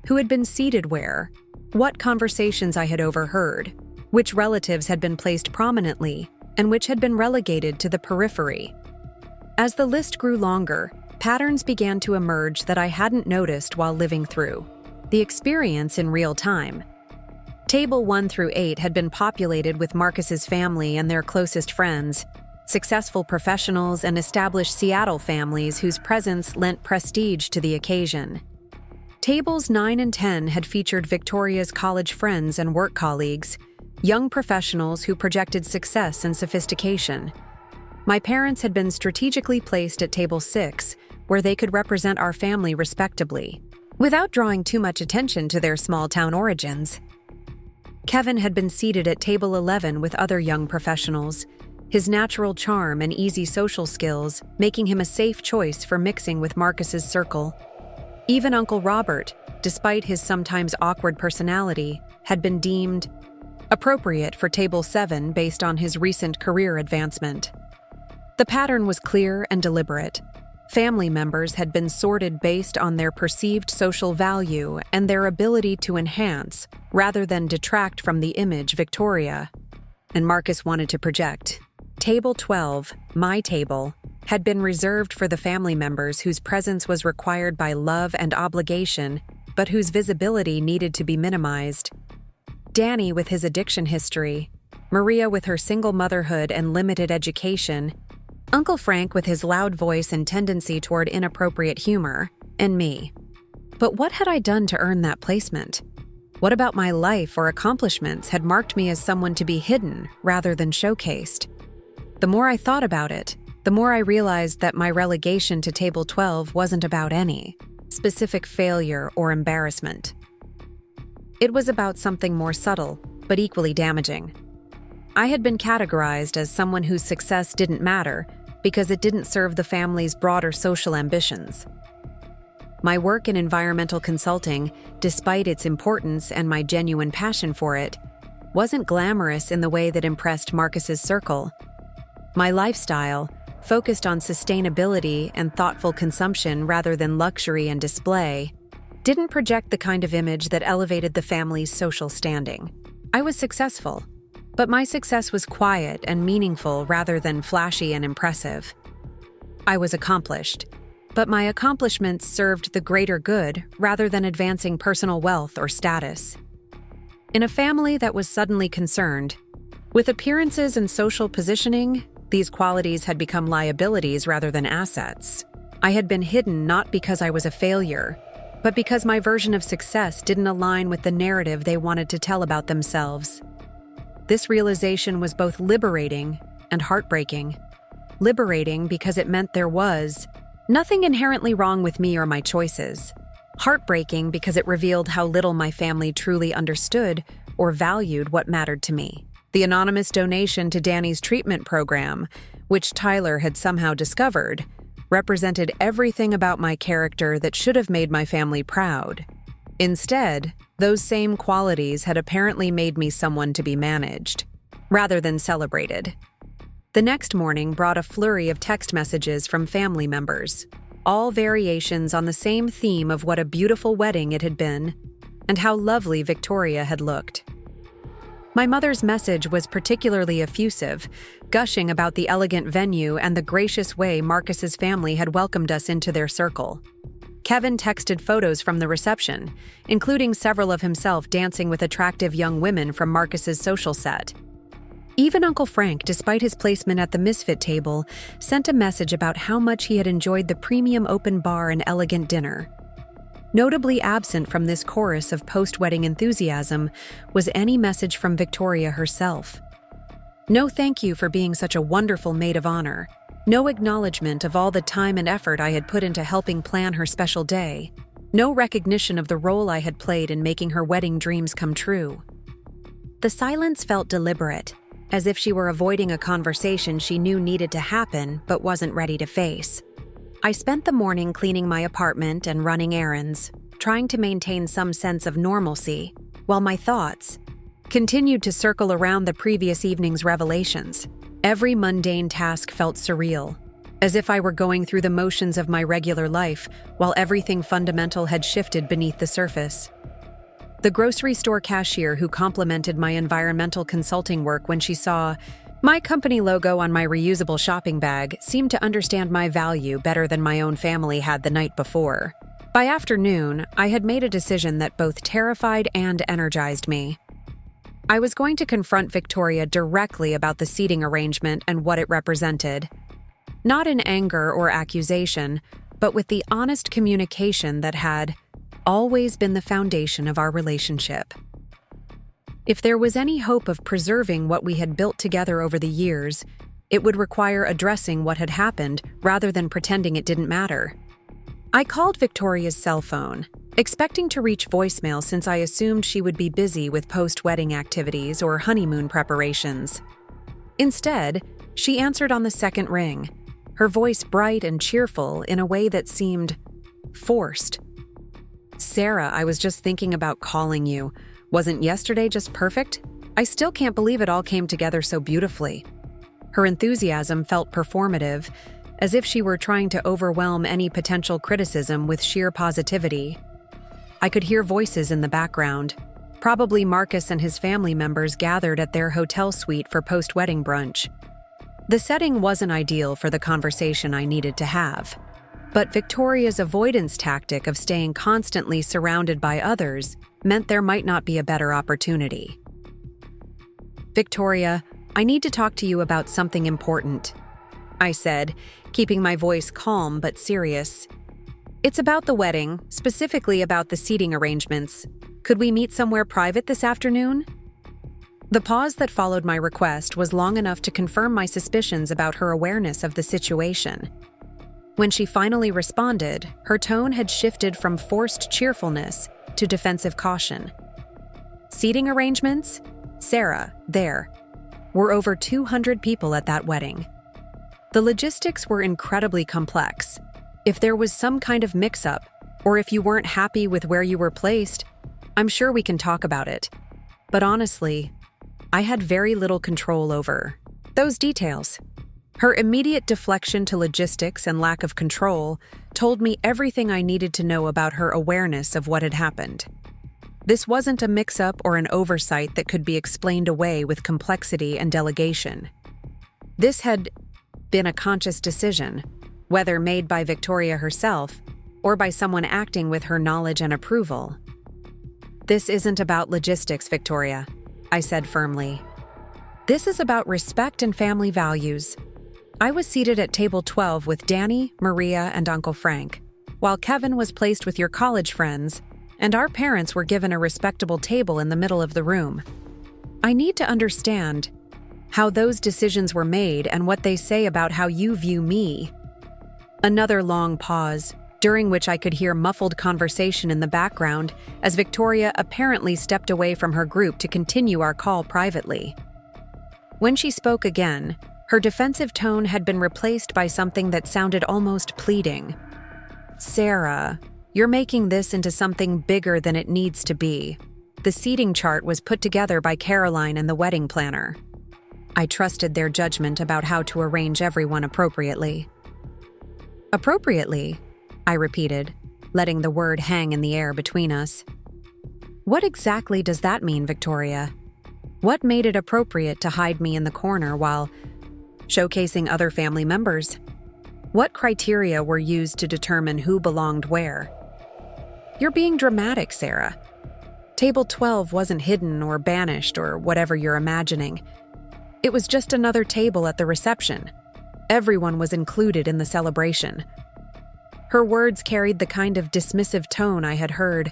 Who had been seated where, what conversations I had overheard, which relatives had been placed prominently, and which had been relegated to the periphery. As the list grew longer, patterns began to emerge that I hadn't noticed while living through the experience in real time. Table 1 through 8 had been populated with Marcus's family and their closest friends, successful professionals and established Seattle families whose presence lent prestige to the occasion. Tables 9 and 10 had featured Victoria's college friends and work colleagues, young professionals who projected success and sophistication. My parents had been strategically placed at table 6, where they could represent our family respectably, without drawing too much attention to their small-town origins. Kevin had been seated at table 11 with other young professionals, his natural charm and easy social skills making him a safe choice for mixing with Marcus's circle. Even Uncle Robert, despite his sometimes awkward personality, had been deemed appropriate for table 7 based on his recent career advancement. The pattern was clear and deliberate. Family members had been sorted based on their perceived social value and their ability to enhance, rather than detract from the image Victoria and Marcus wanted to project. Table 12, my table, had been reserved for the family members whose presence was required by love and obligation, but whose visibility needed to be minimized. Danny with his addiction history, Maria with her single motherhood and limited education, Uncle Frank with his loud voice and tendency toward inappropriate humor, and me. But what had I done to earn that placement? What about my life or accomplishments had marked me as someone to be hidden rather than showcased? The more I thought about it, the more I realized that my relegation to table 12 wasn't about any specific failure or embarrassment. It was about something more subtle, but equally damaging. I had been categorized as someone whose success didn't matter because it didn't serve the family's broader social ambitions. My work in environmental consulting, despite its importance and my genuine passion for it, wasn't glamorous in the way that impressed Marcus's circle. My lifestyle, focused on sustainability and thoughtful consumption rather than luxury and display, didn't project the kind of image that elevated the family's social standing. I was successful, but my success was quiet and meaningful rather than flashy and impressive. I was accomplished, but my accomplishments served the greater good rather than advancing personal wealth or status. In a family that was suddenly concerned with appearances and social positioning, these qualities had become liabilities rather than assets. I had been hidden not because I was a failure, but because my version of success didn't align with the narrative they wanted to tell about themselves. This realization was both liberating and heartbreaking. Liberating because it meant there was nothing inherently wrong with me or my choices. Heartbreaking because it revealed how little my family truly understood or valued what mattered to me. The anonymous donation to Danny's treatment program, which Tyler had somehow discovered, represented everything about my character that should have made my family proud. Instead, those same qualities had apparently made me someone to be managed, rather than celebrated. The next morning brought a flurry of text messages from family members, all variations on the same theme of what a beautiful wedding it had been and how lovely Victoria had looked. My mother's message was particularly effusive, gushing about the elegant venue and the gracious way Marcus's family had welcomed us into their circle. Kevin texted photos from the reception, including several of himself dancing with attractive young women from Marcus's social set. Even Uncle Frank, despite his placement at the misfit table, sent a message about how much he had enjoyed the premium open bar and elegant dinner. Notably absent from this chorus of post-wedding enthusiasm was any message from Victoria herself. No thank you for being such a wonderful maid of honor. No acknowledgement of all the time and effort I had put into helping plan her special day. No recognition of the role I had played in making her wedding dreams come true. The silence felt deliberate, as if she were avoiding a conversation she knew needed to happen but wasn't ready to face. I spent the morning cleaning my apartment and running errands, trying to maintain some sense of normalcy, while my thoughts continued to circle around the previous evening's revelations. Every mundane task felt surreal, as if I were going through the motions of my regular life while everything fundamental had shifted beneath the surface. The grocery store cashier who complimented my environmental consulting work when she saw my company logo on my reusable shopping bag seemed to understand my value better than my own family had the night before. By afternoon, I had made a decision that both terrified and energized me. I was going to confront Victoria directly about the seating arrangement and what it represented. Not in anger or accusation, but with the honest communication that had always been the foundation of our relationship. If there was any hope of preserving what we had built together over the years, it would require addressing what had happened rather than pretending it didn't matter. I called Victoria's cell phone, expecting to reach voicemail since I assumed she would be busy with post-wedding activities or honeymoon preparations. Instead, she answered on the second ring, her voice bright and cheerful in a way that seemed forced. "Sarah, I was just thinking about calling you. Wasn't yesterday just perfect? I still can't believe it all came together so beautifully." Her enthusiasm felt performative, as if she were trying to overwhelm any potential criticism with sheer positivity. I could hear voices in the background, probably Marcus and his family members gathered at their hotel suite for post-wedding brunch. The setting wasn't ideal for the conversation I needed to have, but Victoria's avoidance tactic of staying constantly surrounded by others meant there might not be a better opportunity. "Victoria, I need to talk to you about something important," I said, keeping my voice calm but serious. "It's about the wedding, specifically about the seating arrangements. Could we meet somewhere private this afternoon?" The pause that followed my request was long enough to confirm my suspicions about her awareness of the situation. When she finally responded, her tone had shifted from forced cheerfulness to defensive caution. "Seating arrangements? Sarah, there were over 200 people at that wedding. The logistics were incredibly complex. If there was some kind of mix-up, or if you weren't happy with where you were placed, I'm sure we can talk about it. But honestly, I had very little control over those details." Her immediate deflection to logistics and lack of control told me everything I needed to know about her awareness of what had happened. This wasn't a mix-up or an oversight that could be explained away with complexity and delegation. This had been a conscious decision, whether made by Victoria herself or by someone acting with her knowledge and approval. "This isn't about logistics, Victoria," I said firmly. "This is about respect and family values." I was seated at table 12 with Danny, Maria, and Uncle Frank, while Kevin was placed with your college friends, and our parents were given a respectable table in the middle of the room. I need to understand how those decisions were made and what they say about how you view me. Another long pause, during which I could hear muffled conversation in the background as Victoria apparently stepped away from her group to continue our call privately. When she spoke again, her defensive tone had been replaced by something that sounded almost pleading. "Sarah, you're making this into something bigger than it needs to be. The seating chart was put together by Caroline and the wedding planner. I trusted their judgment about how to arrange everyone appropriately." "Appropriately?" I repeated, letting the word hang in the air between us. "What exactly does that mean, Victoria? What made it appropriate to hide me in the corner while showcasing other family members? What criteria were used to determine who belonged where?" "You're being dramatic, Sarah. Table 12 wasn't hidden or banished or whatever you're imagining. It was just another table at the reception. Everyone was included in the celebration." Her words carried the kind of dismissive tone I had heard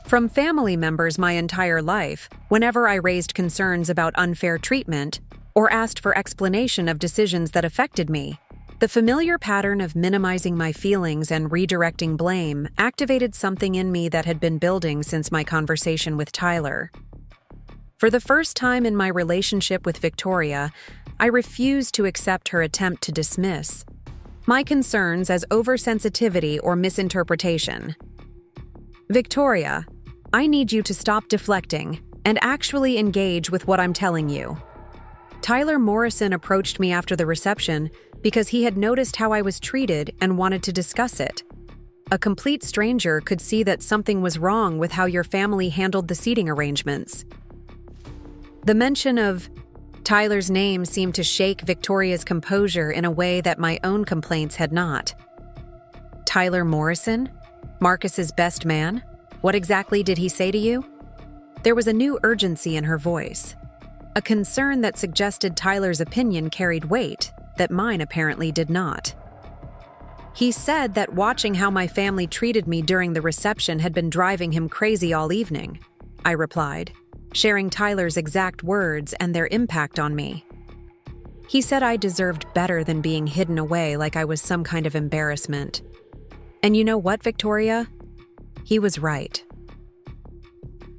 from family members my entire life whenever I raised concerns about unfair treatment or asked for explanation of decisions that affected me. The familiar pattern of minimizing my feelings and redirecting blame activated something in me that had been building since my conversation with Tyler. For the first time in my relationship with Victoria, I refused to accept her attempt to dismiss my concerns as oversensitivity or misinterpretation. "Victoria, I need you to stop deflecting and actually engage with what I'm telling you." Tyler Morrison approached me after the reception because he had noticed how I was treated and wanted to discuss it. "A complete stranger could see that something was wrong with how your family handled the seating arrangements." The mention of Tyler's name seemed to shake Victoria's composure in a way that my own complaints had not. "Tyler Morrison? Marcus's best man? What exactly did he say to you?" There was a new urgency in her voice, a concern that suggested Tyler's opinion carried weight that mine apparently did not. "He said that watching how my family treated me during the reception had been driving him crazy all evening," I replied, sharing Tyler's exact words and their impact on me. "He said I deserved better than being hidden away like I was some kind of embarrassment. And you know what, Victoria? He was right."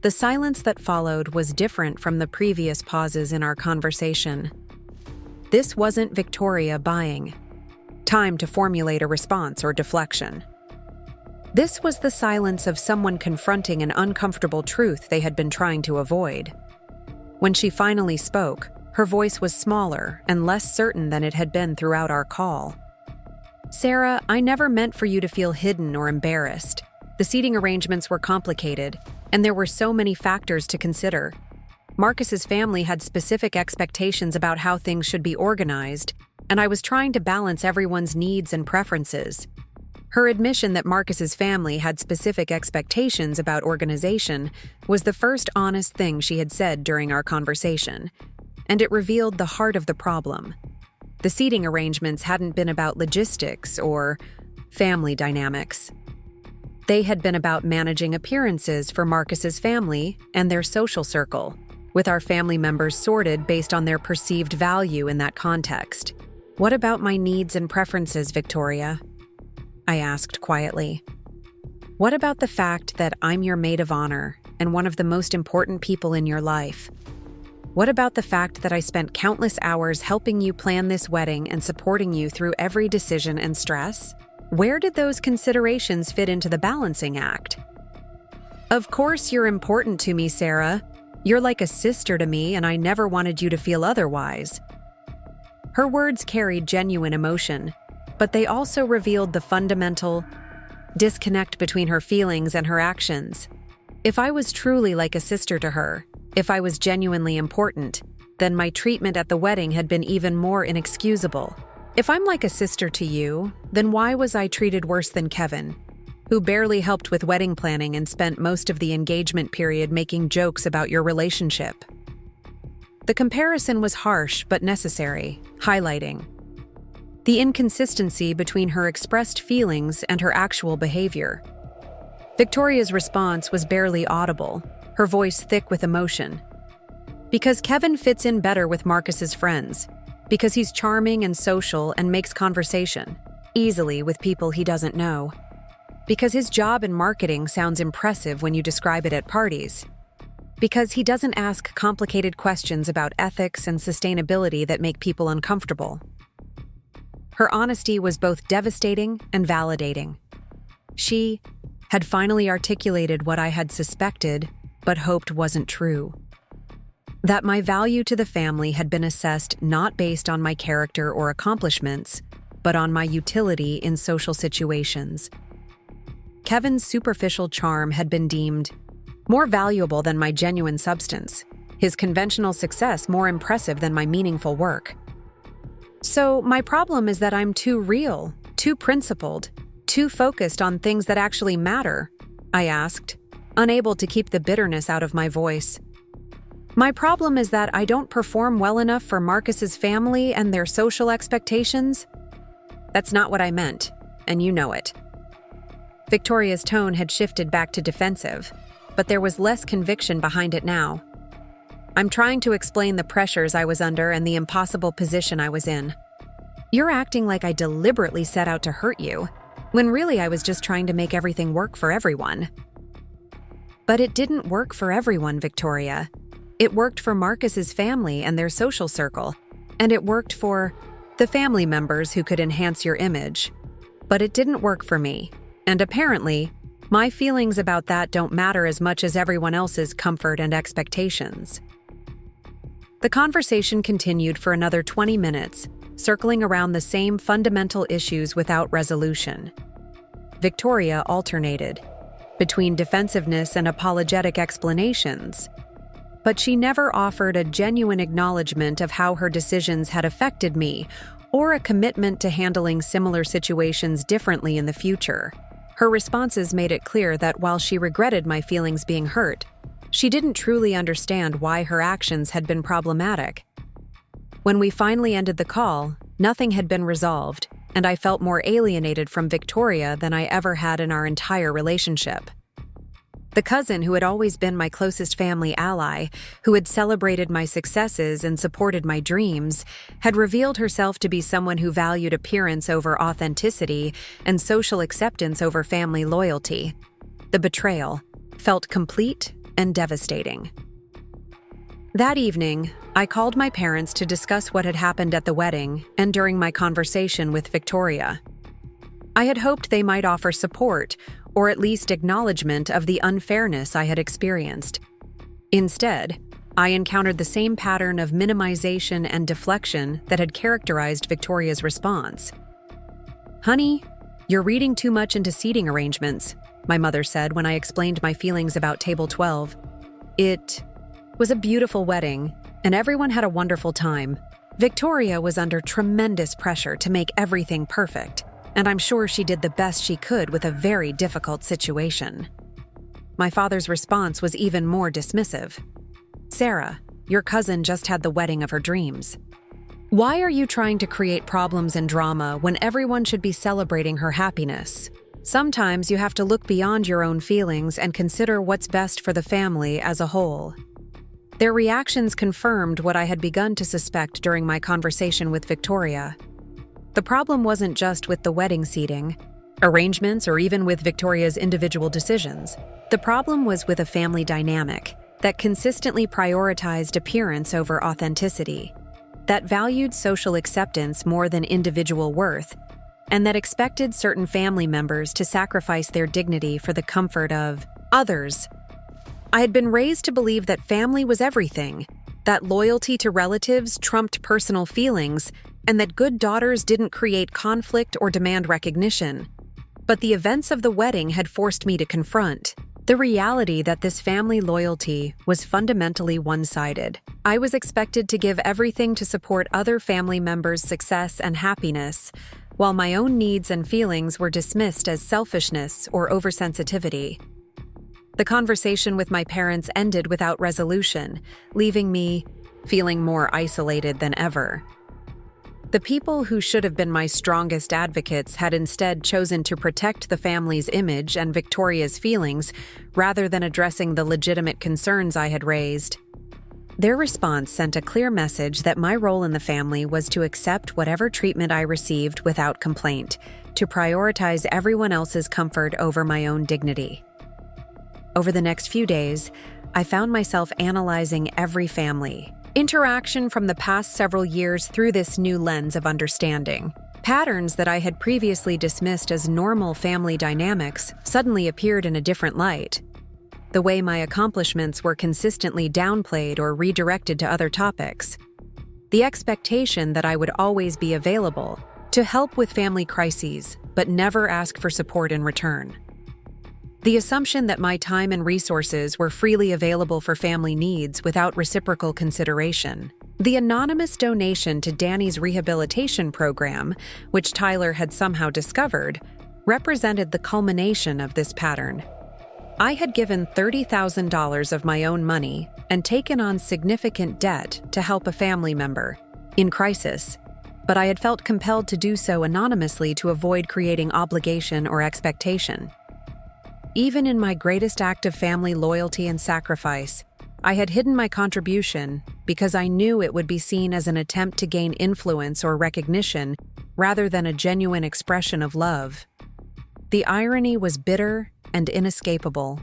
The silence that followed was different from the previous pauses in our conversation. This wasn't Victoria buying time to formulate a response or deflection. This was the silence of someone confronting an uncomfortable truth they had been trying to avoid. When she finally spoke, her voice was smaller and less certain than it had been throughout our call. "Sarah, I never meant for you to feel hidden or embarrassed. The seating arrangements were complicated, and there were so many factors to consider. Marcus's family had specific expectations about how things should be organized, and I was trying to balance everyone's needs and preferences. Her admission that Marcus's family had specific expectations about organization was the first honest thing she had said during our conversation, and it revealed the heart of the problem. The seating arrangements hadn't been about logistics or family dynamics. They had been about managing appearances for Marcus's family and their social circle, with our family members sorted based on their perceived value in that context. "What about my needs and preferences, Victoria?" I asked quietly. "What about the fact that I'm your maid of honor and one of the most important people in your life? What about the fact that I spent countless hours helping you plan this wedding and supporting you through every decision and stress? Where did those considerations fit into the balancing act?" "Of course you're important to me, Sarah. You're like a sister to me, and I never wanted you to feel otherwise." Her words carried genuine emotion, but they also revealed the fundamental disconnect between her feelings and her actions. If I was truly like a sister to her, if I was genuinely important, then my treatment at the wedding had been even more inexcusable. If I'm like a sister to you, then why was I treated worse than Kevin, who barely helped with wedding planning and spent most of the engagement period making jokes about your relationship? The comparison was harsh but necessary, highlighting the inconsistency between her expressed feelings and her actual behavior. Victoria's response was barely audible, her voice thick with emotion. "Because Kevin fits in better with Marcus's friends. Because he's charming and social and makes conversation, easily with people he doesn't know. Because his job in marketing sounds impressive when you describe it at parties. Because he doesn't ask complicated questions about ethics and sustainability that make people uncomfortable." Her honesty was both devastating and validating. She had finally articulated what I had suspected but hoped wasn't true. That my value to the family had been assessed not based on my character or accomplishments, but on my utility in social situations. Kevin's superficial charm had been deemed more valuable than my genuine substance, his conventional success more impressive than my meaningful work. So my problem is that I'm too real, too principled, too focused on things that actually matter, I asked, unable to keep the bitterness out of my voice. My problem is that I don't perform well enough for Marcus's family and their social expectations? That's not what I meant, and you know it. Victoria's tone had shifted back to defensive, but there was less conviction behind it now. I'm trying to explain the pressures I was under and the impossible position I was in. You're acting like I deliberately set out to hurt you, when really I was just trying to make everything work for everyone. But it didn't work for everyone, Victoria. It worked for Marcus's family and their social circle, and it worked for the family members who could enhance your image. But it didn't work for me, and apparently, my feelings about that don't matter as much as everyone else's comfort and expectations. The conversation continued for another 20 minutes, circling around the same fundamental issues without resolution. Victoria alternated between defensiveness and apologetic explanations, but she never offered a genuine acknowledgement of how her decisions had affected me or a commitment to handling similar situations differently in the future. Her responses made it clear that while she regretted my feelings being hurt, she didn't truly understand why her actions had been problematic. When we finally ended the call, nothing had been resolved, and I felt more alienated from Victoria than I ever had in our entire relationship. The cousin who had always been my closest family ally, who had celebrated my successes and supported my dreams, had revealed herself to be someone who valued appearance over authenticity and social acceptance over family loyalty. The betrayal felt complete and devastating. That evening, I called my parents to discuss what had happened at the wedding and during my conversation with Victoria. I had hoped they might offer support, or at least acknowledgement of the unfairness I had experienced. Instead, I encountered the same pattern of minimization and deflection that had characterized Victoria's response. "Honey, you're reading too much into seating arrangements," my mother said when I explained my feelings about Table 12. It was a beautiful wedding, and everyone had a wonderful time, Victoria was under tremendous pressure to make everything perfect, and I'm sure she did the best she could with a very difficult situation. My father's response was even more dismissive. "Sarah, your cousin just had the wedding of her dreams. Why are you trying to create problems and drama when everyone should be celebrating her happiness? Sometimes you have to look beyond your own feelings and consider what's best for the family as a whole." Their reactions confirmed what I had begun to suspect during my conversation with Victoria. The problem wasn't just with the wedding seating, arrangements, or even with Victoria's individual decisions. The problem was with a family dynamic that consistently prioritized appearance over authenticity, that valued social acceptance more than individual worth, and that expected certain family members to sacrifice their dignity for the comfort of others. I had been raised to believe that family was everything, that loyalty to relatives trumped personal feelings, and that good daughters didn't create conflict or demand recognition. But the events of the wedding had forced me to confront the reality that this family loyalty was fundamentally one-sided. I was expected to give everything to support other family members' success and happiness, while my own needs and feelings were dismissed as selfishness or oversensitivity. The conversation with my parents ended without resolution, leaving me feeling more isolated than ever. The people who should have been my strongest advocates had instead chosen to protect the family's image and Victoria's feelings rather than addressing the legitimate concerns I had raised. Their response sent a clear message that my role in the family was to accept whatever treatment I received without complaint, to prioritize everyone else's comfort over my own dignity. Over the next few days, I found myself analyzing every family interaction from the past several years through this new lens of understanding. Patterns that I had previously dismissed as normal family dynamics suddenly appeared in a different light. The way my accomplishments were consistently downplayed or redirected to other topics. The expectation that I would always be available to help with family crises, but never ask for support in return. The assumption that my time and resources were freely available for family needs without reciprocal consideration. The anonymous donation to Danny's rehabilitation program, which Tyler had somehow discovered, represented the culmination of this pattern. I had given $30,000 of my own money and taken on significant debt to help a family member in crisis, but I had felt compelled to do so anonymously to avoid creating obligation or expectation. Even in my greatest act of family loyalty and sacrifice, I had hidden my contribution because I knew it would be seen as an attempt to gain influence or recognition rather than a genuine expression of love. The irony was bitter and inescapable.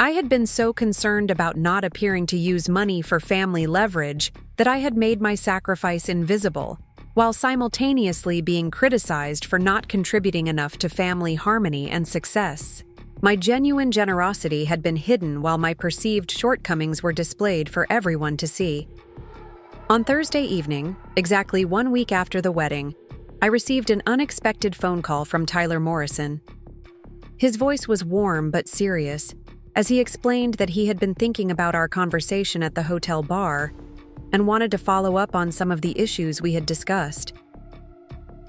I had been so concerned about not appearing to use money for family leverage that I had made my sacrifice invisible, while simultaneously being criticized for not contributing enough to family harmony and success. My genuine generosity had been hidden while my perceived shortcomings were displayed for everyone to see. On Thursday evening, exactly 1 week after the wedding, I received an unexpected phone call from Tyler Morrison. His voice was warm but serious, as he explained that he had been thinking about our conversation at the hotel bar and wanted to follow up on some of the issues we had discussed.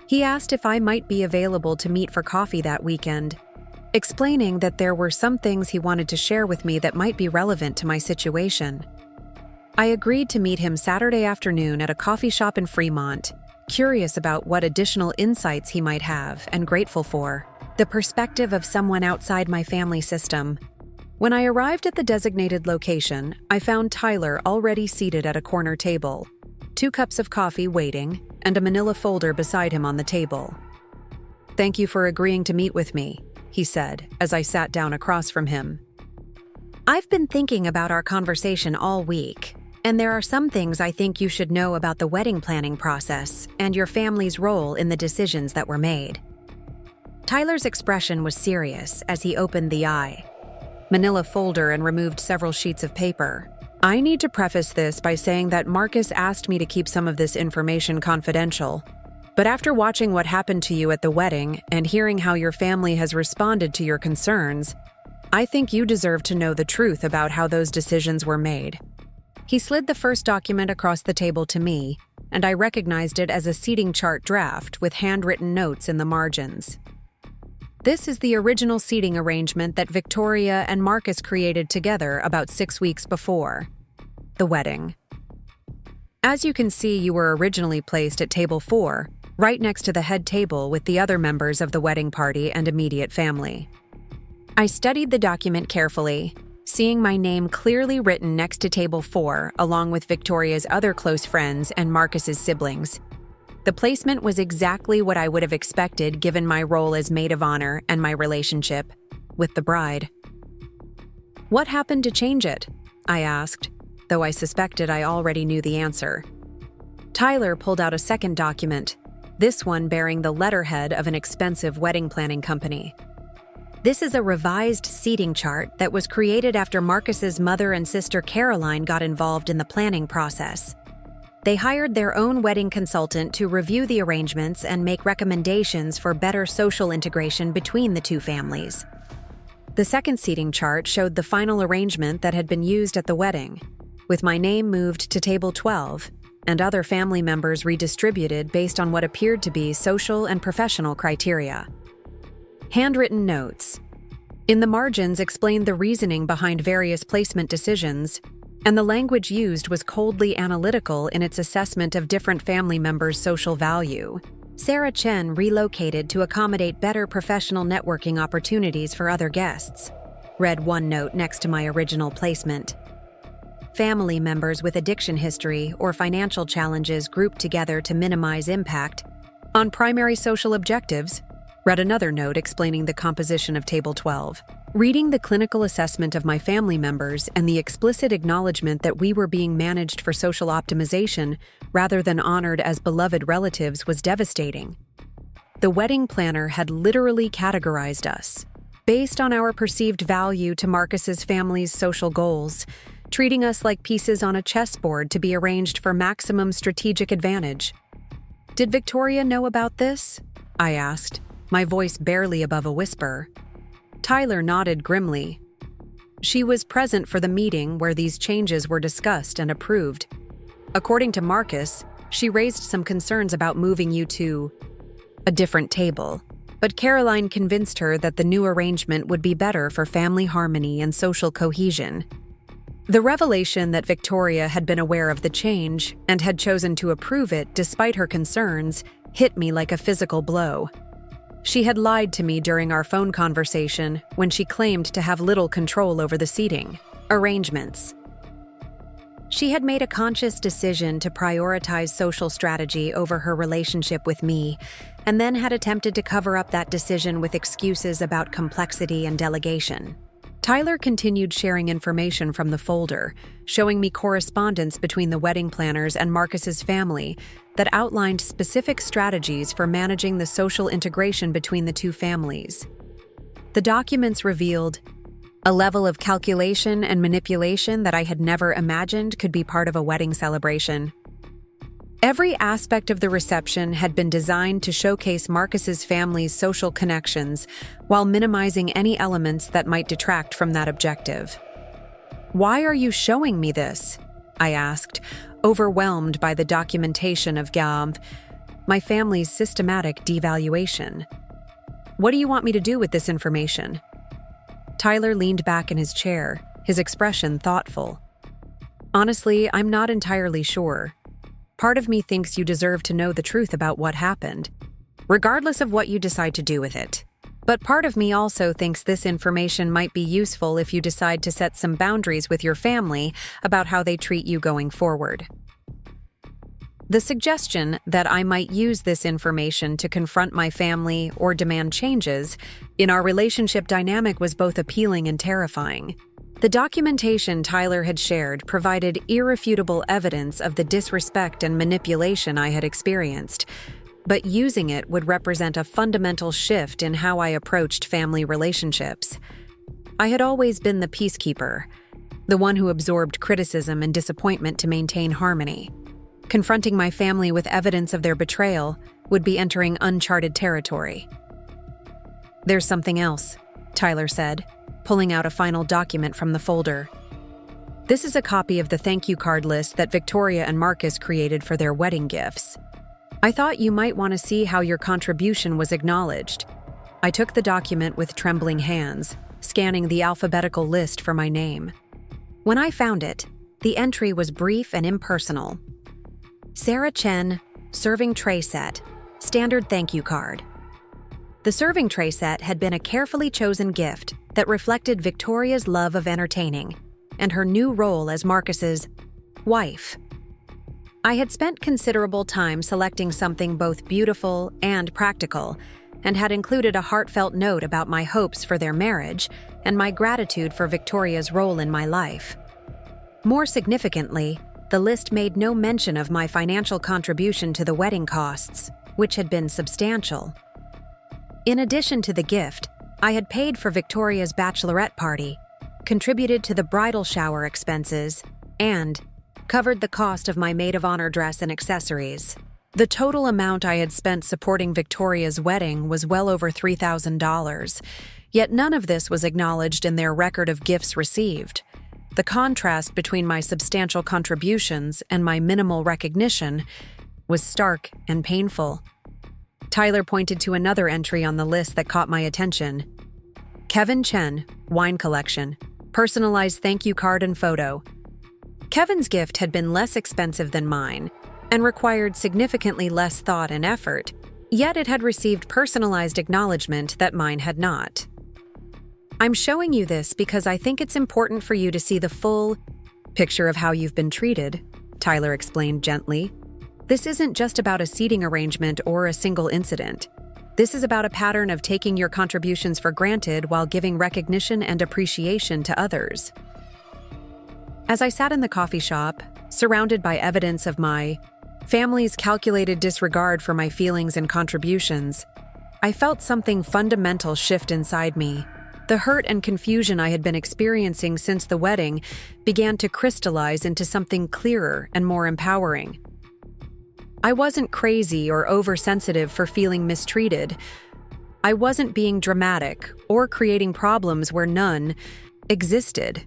He asked if I might be available to meet for coffee that weekend, explaining that there were some things he wanted to share with me that might be relevant to my situation. I agreed to meet him Saturday afternoon at a coffee shop in Fremont, curious about what additional insights he might have and grateful for the perspective of someone outside my family system. When I arrived at the designated location, I found Tyler already seated at a corner table, 2 cups of coffee waiting, and a manila folder beside him on the table. "Thank you for agreeing to meet with me," he said as I sat down across from him. "I've been thinking about our conversation all week, and there are some things I think you should know about the wedding planning process and your family's role in the decisions that were made." Tyler's expression was serious as he opened the manila folder and removed several sheets of paper. "I need to preface this by saying that Marcus asked me to keep some of this information confidential. But after watching what happened to you at the wedding and hearing how your family has responded to your concerns, I think you deserve to know the truth about how those decisions were made." He slid the first document across the table to me, and I recognized it as a seating chart draft with handwritten notes in the margins. This is the original seating arrangement that Victoria and Marcus created together about 6 weeks before the wedding. As you can see, you were originally placed at table 4, right next to the head table with the other members of the wedding party and immediate family. I studied the document carefully, seeing my name clearly written next to table 4, along with Victoria's other close friends and Marcus's siblings. The placement was exactly what I would have expected given my role as maid of honor and my relationship with the bride. "What happened to change it?" I asked, though I suspected I already knew the answer. Tyler pulled out a second document, this one bearing the letterhead of an expensive wedding planning company. "This is a revised seating chart that was created after Marcus's mother and sister Caroline got involved in the planning process. They hired their own wedding consultant to review the arrangements and make recommendations for better social integration between the two families." The second seating chart showed the final arrangement that had been used at the wedding, with my name moved to table 12 and other family members redistributed based on what appeared to be social and professional criteria. Handwritten notes in the margins explained the reasoning behind various placement decisions, and the language used was coldly analytical in its assessment of different family members' social value. Sarah Chen relocated to accommodate better professional networking opportunities for other guests, read one note next to my original placement. Family members with addiction history or financial challenges grouped together to minimize impact on primary social objectives, read another note explaining the composition of Table 12. Reading the clinical assessment of my family members and the explicit acknowledgement that we were being managed for social optimization rather than honored as beloved relatives was devastating. The wedding planner had literally categorized us, based on our perceived value to Marcus's family's social goals, treating us like pieces on a chessboard to be arranged for maximum strategic advantage. "Did Victoria know about this?" I asked, my voice barely above a whisper. Tyler nodded grimly. "She was present for the meeting where these changes were discussed and approved. According to Marcus, she raised some concerns about moving you to a different table, but Caroline convinced her that the new arrangement would be better for family harmony and social cohesion." The revelation that Victoria had been aware of the change and had chosen to approve it despite her concerns hit me like a physical blow. She had lied to me during our phone conversation when she claimed to have little control over the seating arrangements. She had made a conscious decision to prioritize social strategy over her relationship with me, and then had attempted to cover up that decision with excuses about complexity and delegation. Tyler continued sharing information from the folder, showing me correspondence between the wedding planners and Marcus's family that outlined specific strategies for managing the social integration between the two families. The documents revealed a level of calculation and manipulation that I had never imagined could be part of a wedding celebration. Every aspect of the reception had been designed to showcase Marcus's family's social connections while minimizing any elements that might detract from that objective. "Why are you showing me this?" I asked, overwhelmed by the documentation of my family's systematic devaluation. "What do you want me to do with this information?" Tyler leaned back in his chair, his expression thoughtful. "Honestly, I'm not entirely sure. Part of me thinks you deserve to know the truth about what happened, regardless of what you decide to do with it. But part of me also thinks this information might be useful if you decide to set some boundaries with your family about how they treat you going forward." The suggestion that I might use this information to confront my family or demand changes in our relationship dynamic was both appealing and terrifying. The documentation Tyler had shared provided irrefutable evidence of the disrespect and manipulation I had experienced, but using it would represent a fundamental shift in how I approached family relationships. I had always been the peacekeeper, the one who absorbed criticism and disappointment to maintain harmony. Confronting my family with evidence of their betrayal would be entering uncharted territory. "There's something else," Tyler said, pulling out a final document from the folder. This is a copy of the thank you card list that Victoria and Marcus created for their wedding gifts. I thought you might want to see how your contribution was acknowledged. I took the document with trembling hands, scanning the alphabetical list for my name. When I found it, the entry was brief and impersonal. Sarah Chen, serving tray set, standard thank you card. The serving tray set had been a carefully chosen gift that reflected Victoria's love of entertaining and her new role as Marcus's wife. I had spent considerable time selecting something both beautiful and practical, and had included a heartfelt note about my hopes for their marriage and my gratitude for Victoria's role in my life. More significantly, the list made no mention of my financial contribution to the wedding costs, which had been substantial. In addition to the gift, I had paid for Victoria's bachelorette party, contributed to the bridal shower expenses, and covered the cost of my maid of honor dress and accessories. The total amount I had spent supporting Victoria's wedding was well over $3,000, yet none of this was acknowledged in their record of gifts received. The contrast between my substantial contributions and my minimal recognition was stark and painful. Tyler pointed to another entry on the list that caught my attention. Kevin Chen, wine collection, personalized thank you card and photo. Kevin's gift had been less expensive than mine and required significantly less thought and effort, yet it had received personalized acknowledgement that mine had not. I'm showing you this because I think it's important for you to see the full picture of how you've been treated, Tyler explained gently. This isn't just about a seating arrangement or a single incident. This is about a pattern of taking your contributions for granted while giving recognition and appreciation to others. As I sat in the coffee shop, surrounded by evidence of my family's calculated disregard for my feelings and contributions, I felt something fundamental shift inside me. The hurt and confusion I had been experiencing since the wedding began to crystallize into something clearer and more empowering. I wasn't crazy or oversensitive for feeling mistreated. I wasn't being dramatic or creating problems where none existed.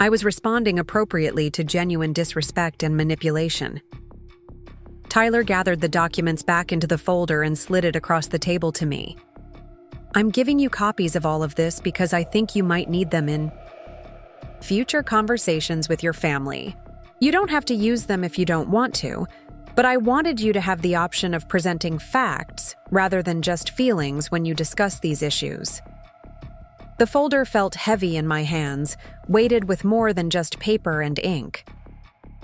I was responding appropriately to genuine disrespect and manipulation. Tyler gathered the documents back into the folder and slid it across the table to me. I'm giving you copies of all of this because I think you might need them in future conversations with your family. You don't have to use them if you don't want to, but I wanted you to have the option of presenting facts rather than just feelings when you discuss these issues. The folder felt heavy in my hands, weighted with more than just paper and ink.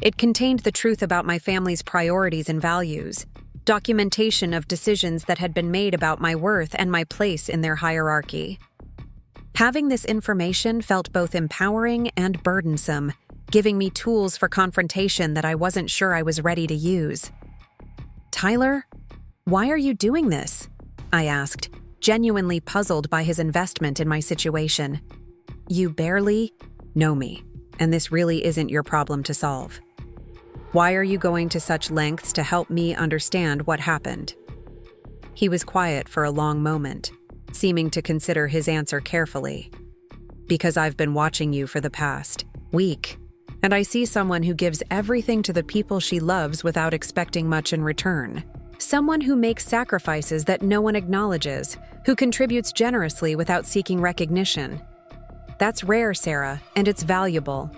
It contained the truth about my family's priorities and values, documentation of decisions that had been made about my worth and my place in their hierarchy. Having this information felt both empowering and burdensome, giving me tools for confrontation that I wasn't sure I was ready to use. Tyler, why are you doing this? I asked, genuinely puzzled by his investment in my situation. You barely know me, and this really isn't your problem to solve. Why are you going to such lengths to help me understand what happened? He was quiet for a long moment, seeming to consider his answer carefully. Because I've been watching you for the past week, and I see someone who gives everything to the people she loves without expecting much in return. Someone who makes sacrifices that no one acknowledges, who contributes generously without seeking recognition. That's rare, Sarah, and it's valuable.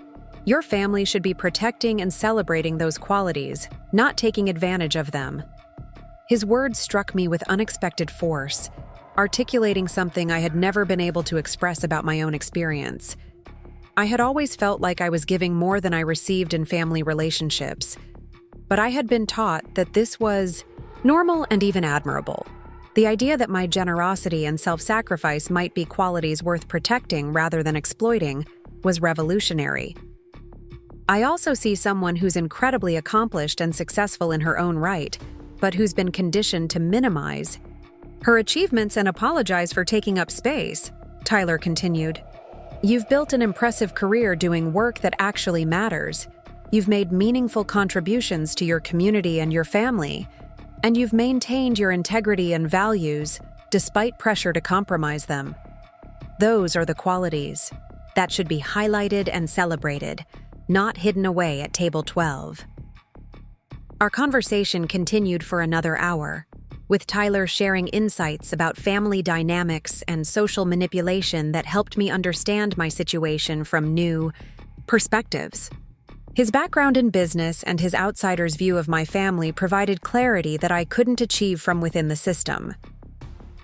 Your family should be protecting and celebrating those qualities, not taking advantage of them. His words struck me with unexpected force, articulating something I had never been able to express about my own experience. I had always felt like I was giving more than I received in family relationships, but I had been taught that this was normal and even admirable. The idea that my generosity and self-sacrifice might be qualities worth protecting rather than exploiting was revolutionary. I also see someone who's incredibly accomplished and successful in her own right, but who's been conditioned to minimize her achievements and apologize for taking up space, Tyler continued. You've built an impressive career doing work that actually matters. You've made meaningful contributions to your community and your family, and you've maintained your integrity and values despite pressure to compromise them. Those are the qualities that should be highlighted and celebrated, not hidden away at table 12. Our conversation continued for another hour, with Tyler sharing insights about family dynamics and social manipulation that helped me understand my situation from new perspectives. His background in business and his outsider's view of my family provided clarity that I couldn't achieve from within the system.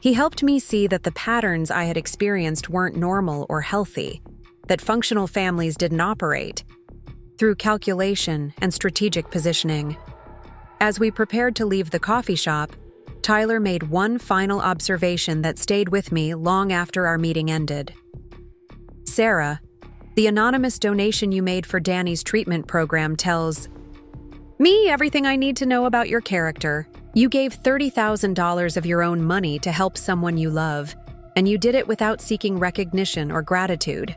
He helped me see that the patterns I had experienced weren't normal or healthy, that functional families didn't operate through calculation and strategic positioning. As we prepared to leave the coffee shop, Tyler made one final observation that stayed with me long after our meeting ended. "Sarah, the anonymous donation you made for Danny's treatment program tells me everything I need to know about your character. You gave $30,000 of your own money to help someone you love, and you did it without seeking recognition or gratitude.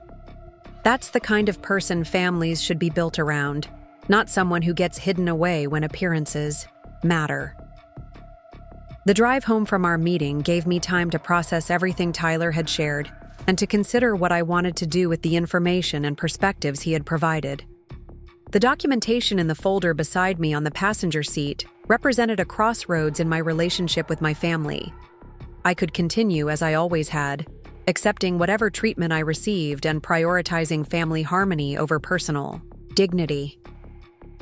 That's the kind of person families should be built around, not someone who gets hidden away when appearances matter." The drive home from our meeting gave me time to process everything Tyler had shared and to consider what I wanted to do with the information and perspectives he had provided. The documentation in the folder beside me on the passenger seat represented a crossroads in my relationship with my family. I could continue as I always had, accepting whatever treatment I received and prioritizing family harmony over personal dignity.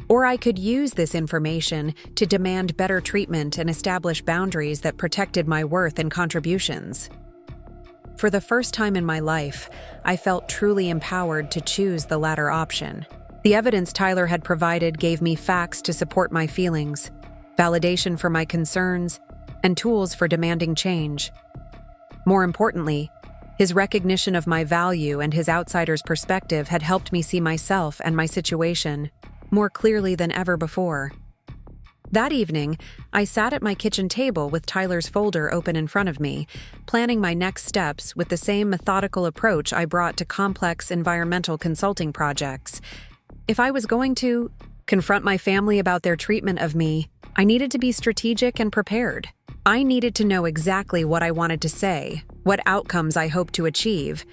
Or I could use this information to demand better treatment and establish boundaries that protected my worth and contributions. For the first time in my life, I felt truly empowered to choose the latter option. The evidence Tyler had provided gave me facts to support my feelings, validation for my concerns, and tools for demanding change. More importantly, his recognition of my value and his outsider's perspective had helped me see myself and my situation more clearly than ever before. That evening, I sat at my kitchen table with Tyler's folder open in front of me, planning my next steps with the same methodical approach I brought to complex environmental consulting projects. If I was going to confront my family about their treatment of me, I needed to be strategic and prepared. I needed to know exactly what I wanted to say, what outcomes I hoped to achieve,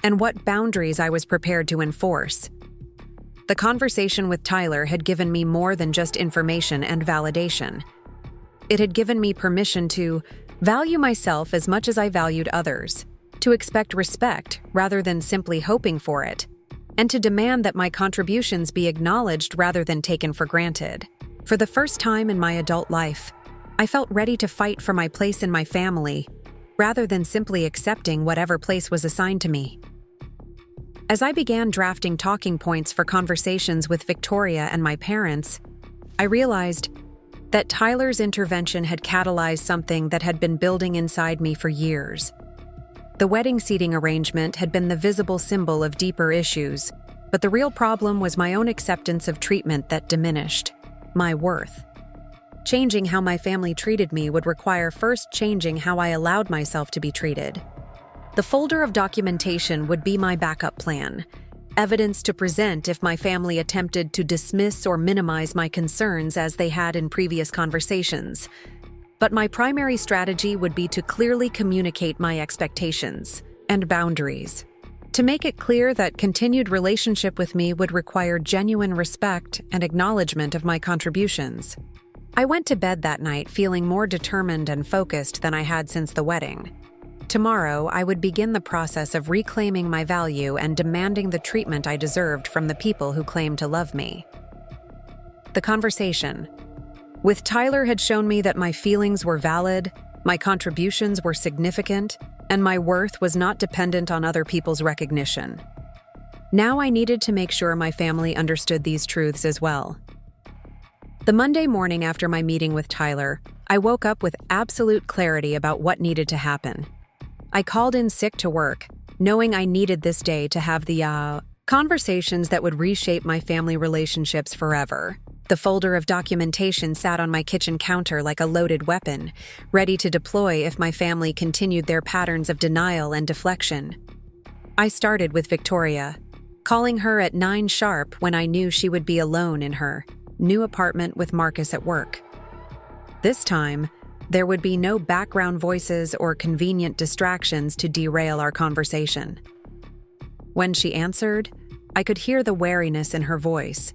and what boundaries I was prepared to enforce. The conversation with Tyler had given me more than just information and validation. It had given me permission to value myself as much as I valued others, to expect respect rather than simply hoping for it, and to demand that my contributions be acknowledged rather than taken for granted. For the first time in my adult life, I felt ready to fight for my place in my family, rather than simply accepting whatever place was assigned to me. As I began drafting talking points for conversations with Victoria and my parents, I realized that Tyler's intervention had catalyzed something that had been building inside me for years. The wedding seating arrangement had been the visible symbol of deeper issues, but the real problem was my own acceptance of treatment that diminished my worth. Changing how my family treated me would require first changing how I allowed myself to be treated. The folder of documentation would be my backup plan, evidence to present if my family attempted to dismiss or minimize my concerns as they had in previous conversations. But my primary strategy would be to clearly communicate my expectations and boundaries, to make it clear that continued relationship with me would require genuine respect and acknowledgement of my contributions. I went to bed that night feeling more determined and focused than I had since the wedding. Tomorrow, I would begin the process of reclaiming my value and demanding the treatment I deserved from the people who claimed to love me. The conversation with Tyler had shown me that my feelings were valid, my contributions were significant, and my worth was not dependent on other people's recognition. Now I needed to make sure my family understood these truths as well. The Monday morning after my meeting with Tyler, I woke up with absolute clarity about what needed to happen. I called in sick to work, knowing I needed this day to have the conversations that would reshape my family relationships forever. The folder of documentation sat on my kitchen counter like a loaded weapon, ready to deploy if my family continued their patterns of denial and deflection. I started with Victoria, calling her at 9 sharp when I knew she would be alone in her new apartment with Marcus at work. This time, there would be no background voices or convenient distractions to derail our conversation. When she answered, I could hear the wariness in her voice,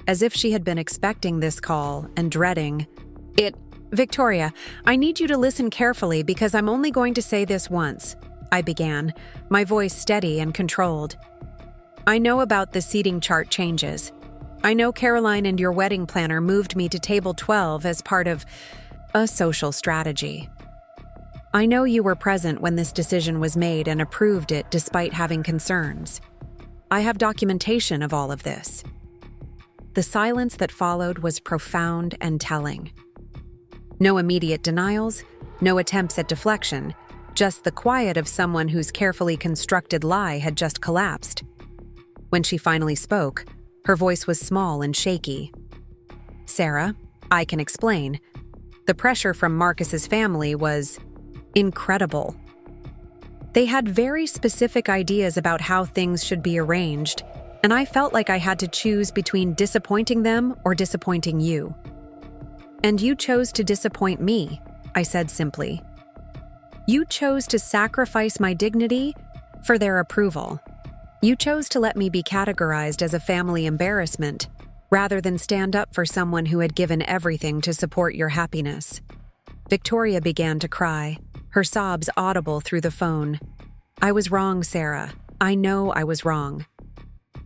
as if she had been expecting this call and dreading it. Victoria, I need you to listen carefully because I'm only going to say this once, I began, my voice steady and controlled. I know about the seating chart changes. I know Caroline and your wedding planner moved me to table 12 as part of a social strategy. I know you were present when this decision was made and approved it despite having concerns. I have documentation of all of this. The silence that followed was profound and telling. No immediate denials, no attempts at deflection, just the quiet of someone whose carefully constructed lie had just collapsed. When she finally spoke, her voice was small and shaky. Sarah, I can explain. The pressure from Marcus's family was incredible. They had very specific ideas about how things should be arranged, and I felt like I had to choose between disappointing them or disappointing you. And you chose to disappoint me, I said simply. You chose to sacrifice my dignity for their approval. You chose to let me be categorized as a family embarrassment, rather than stand up for someone who had given everything to support your happiness. Victoria began to cry, her sobs audible through the phone. I was wrong, Sarah. I know I was wrong.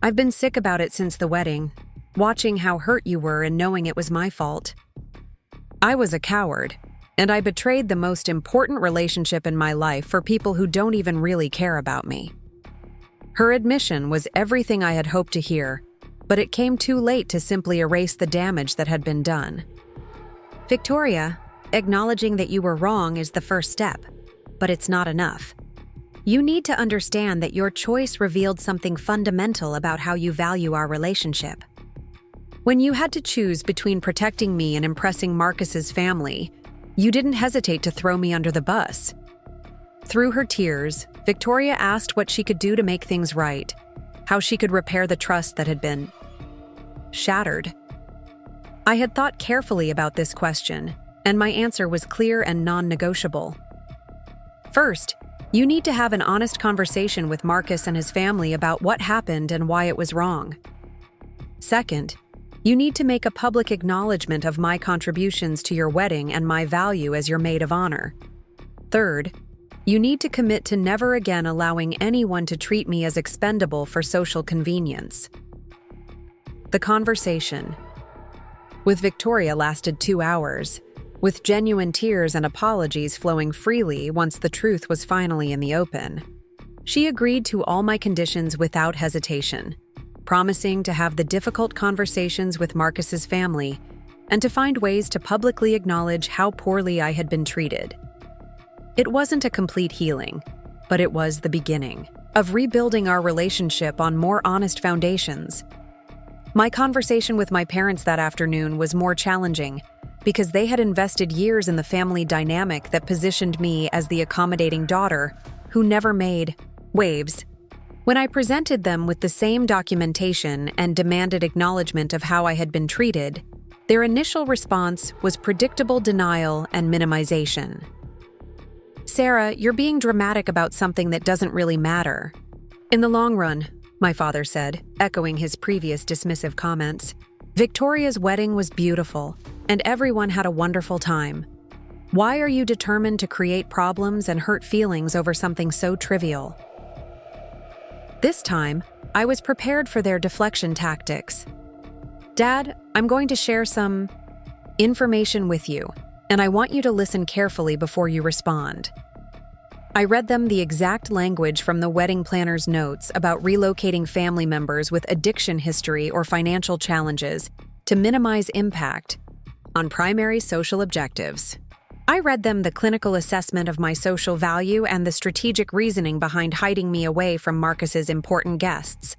I've been sick about it since the wedding, watching how hurt you were and knowing it was my fault. I was a coward, and I betrayed the most important relationship in my life for people who don't even really care about me. Her admission was everything I had hoped to hear, but it came too late to simply erase the damage that had been done. Victoria, acknowledging that you were wrong is the first step, but it's not enough. You need to understand that your choice revealed something fundamental about how you value our relationship. When you had to choose between protecting me and impressing Marcus's family, you didn't hesitate to throw me under the bus. Through her tears, Victoria asked what she could do to make things right, how she could repair the trust that had been shattered. I had thought carefully about this question, and my answer was clear and non-negotiable. First, you need to have an honest conversation with Marcus and his family about what happened and why it was wrong. Second, you need to make a public acknowledgement of my contributions to your wedding and my value as your maid of honor. Third, you need to commit to never again allowing anyone to treat me as expendable for social convenience. The conversation with Victoria lasted 2 hours, with genuine tears and apologies flowing freely once the truth was finally in the open. She agreed to all my conditions without hesitation, promising to have the difficult conversations with Marcus's family and to find ways to publicly acknowledge how poorly I had been treated. It wasn't a complete healing, but it was the beginning of rebuilding our relationship on more honest foundations. My conversation with my parents that afternoon was more challenging because they had invested years in the family dynamic that positioned me as the accommodating daughter who never made waves. When I presented them with the same documentation and demanded acknowledgement of how I had been treated, their initial response was predictable denial and minimization. Sarah, you're being dramatic about something that doesn't really matter. In the long run, my father said, echoing his previous dismissive comments, Victoria's wedding was beautiful, and everyone had a wonderful time. Why are you determined to create problems and hurt feelings over something so trivial? This time, I was prepared for their deflection tactics. Dad, I'm going to share some information with you, and I want you to listen carefully before you respond. I read them the exact language from the wedding planner's notes about relocating family members with addiction history or financial challenges to minimize impact on primary social objectives. I read them the clinical assessment of my social value and the strategic reasoning behind hiding me away from Marcus's important guests.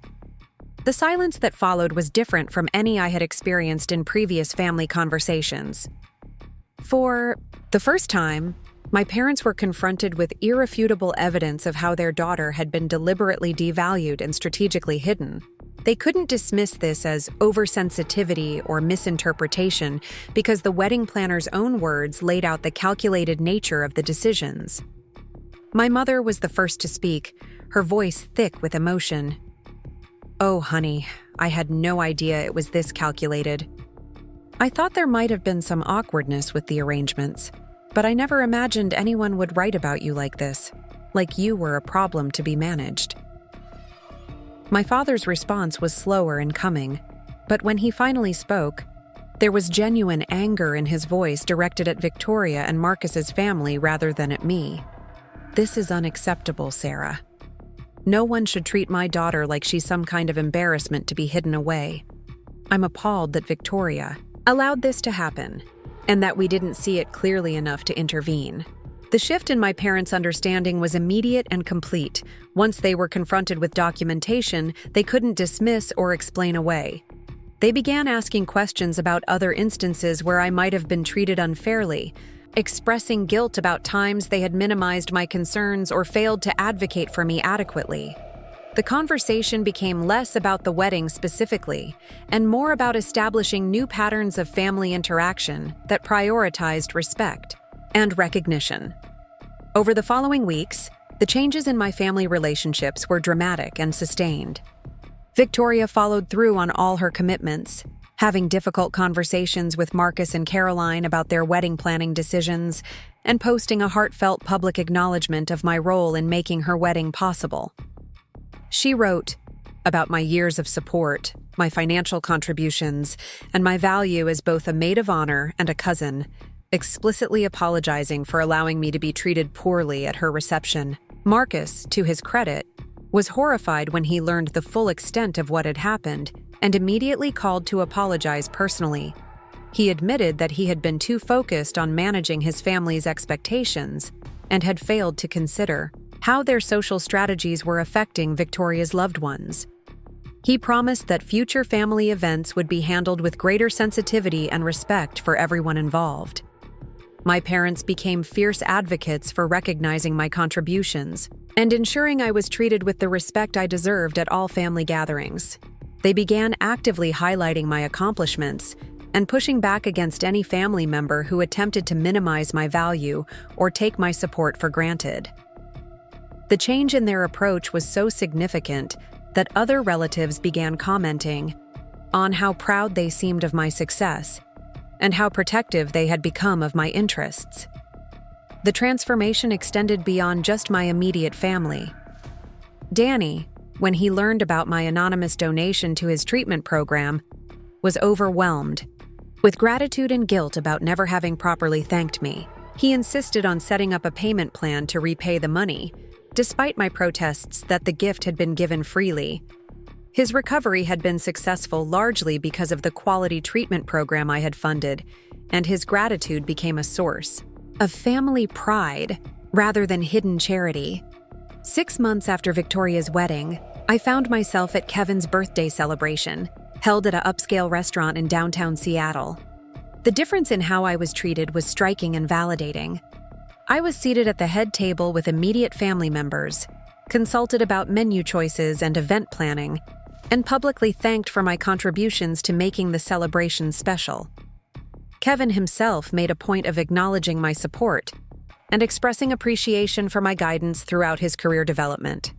The silence that followed was different from any I had experienced in previous family conversations. For the first time, my parents were confronted with irrefutable evidence of how their daughter had been deliberately devalued and strategically hidden. They couldn't dismiss this as oversensitivity or misinterpretation because the wedding planner's own words laid out the calculated nature of the decisions. My mother was the first to speak, her voice thick with emotion. Oh, honey, I had no idea it was this calculated. I thought there might have been some awkwardness with the arrangements, but I never imagined anyone would write about you like this, like you were a problem to be managed. My father's response was slower in coming, but when he finally spoke, there was genuine anger in his voice directed at Victoria and Marcus's family rather than at me. This is unacceptable, Sarah. No one should treat my daughter like she's some kind of embarrassment to be hidden away. I'm appalled that Victoria allowed this to happen, and that we didn't see it clearly enough to intervene. The shift in my parents' understanding was immediate and complete. Once they were confronted with documentation, they couldn't dismiss or explain away. They began asking questions about other instances where I might have been treated unfairly, expressing guilt about times they had minimized my concerns or failed to advocate for me adequately. The conversation became less about the wedding specifically, and more about establishing new patterns of family interaction that prioritized respect and recognition. Over the following weeks, the changes in my family relationships were dramatic and sustained. Victoria followed through on all her commitments, having difficult conversations with Marcus and Caroline about their wedding planning decisions, and posting a heartfelt public acknowledgement of my role in making her wedding possible. She wrote about my years of support, my financial contributions, and my value as both a maid of honor and a cousin, explicitly apologizing for allowing me to be treated poorly at her reception. Marcus, to his credit, was horrified when he learned the full extent of what had happened and immediately called to apologize personally. He admitted that he had been too focused on managing his family's expectations and had failed to consider how their social strategies were affecting Victoria's loved ones. He promised that future family events would be handled with greater sensitivity and respect for everyone involved. My parents became fierce advocates for recognizing my contributions and ensuring I was treated with the respect I deserved at all family gatherings. They began actively highlighting my accomplishments and pushing back against any family member who attempted to minimize my value or take my support for granted. The change in their approach was so significant that other relatives began commenting on how proud they seemed of my success and how protective they had become of my interests. The transformation extended beyond just my immediate family. Danny, when he learned about my anonymous donation to his treatment program, was overwhelmed with gratitude and guilt about never having properly thanked me. He insisted on setting up a payment plan to repay the money, despite my protests that the gift had been given freely. His recovery had been successful largely because of the quality treatment program I had funded, and his gratitude became a source of family pride rather than hidden charity. 6 months after Victoria's wedding, I found myself at Kevin's birthday celebration, held at an upscale restaurant in downtown Seattle. The difference in how I was treated was striking and validating. I was seated at the head table with immediate family members, consulted about menu choices and event planning, and publicly thanked for my contributions to making the celebration special. Kevin himself made a point of acknowledging my support and expressing appreciation for my guidance throughout his career development.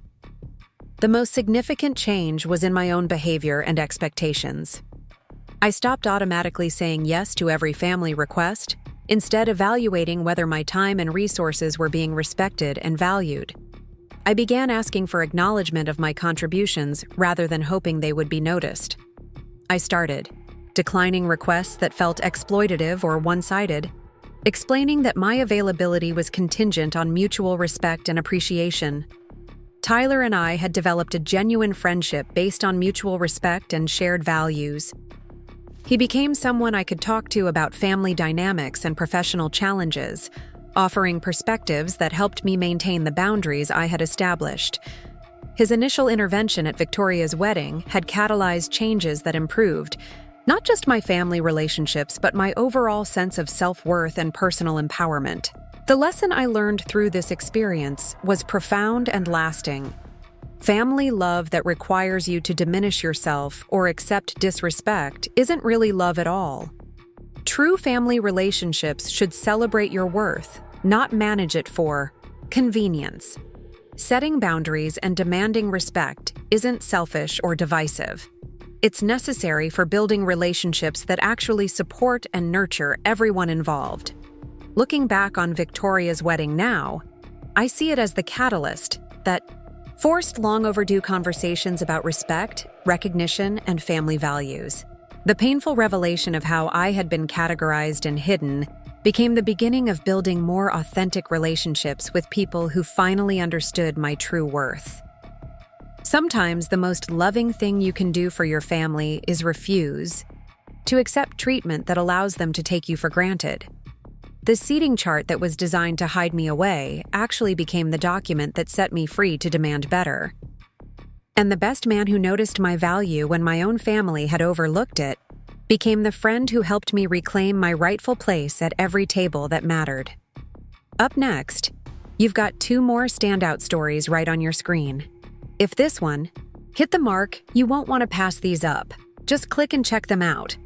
The most significant change was in my own behavior and expectations. I stopped automatically saying yes to every family request, instead evaluating whether my time and resources were being respected and valued. I began asking for acknowledgement of my contributions rather than hoping they would be noticed. I started declining requests that felt exploitative or one-sided, explaining that my availability was contingent on mutual respect and appreciation. Tyler and I had developed a genuine friendship based on mutual respect and shared values. He became someone I could talk to about family dynamics and professional challenges, offering perspectives that helped me maintain the boundaries I had established. His initial intervention at Victoria's wedding had catalyzed changes that improved not just my family relationships, but my overall sense of self-worth and personal empowerment. The lesson I learned through this experience was profound and lasting. Family love that requires you to diminish yourself or accept disrespect isn't really love at all. True family relationships should celebrate your worth, not manage it for convenience. Setting boundaries and demanding respect isn't selfish or divisive. It's necessary for building relationships that actually support and nurture everyone involved. Looking back on Victoria's wedding now, I see it as the catalyst that forced long overdue conversations about respect, recognition, and family values. The painful revelation of how I had been categorized and hidden became the beginning of building more authentic relationships with people who finally understood my true worth. Sometimes the most loving thing you can do for your family is refuse to accept treatment that allows them to take you for granted. The seating chart that was designed to hide me away actually became the document that set me free to demand better. And the best man who noticed my value when my own family had overlooked it became the friend who helped me reclaim my rightful place at every table that mattered. Up next, you've got 2 more standout stories right on your screen. If this one hit the mark, you won't want to pass these up. Just click and check them out.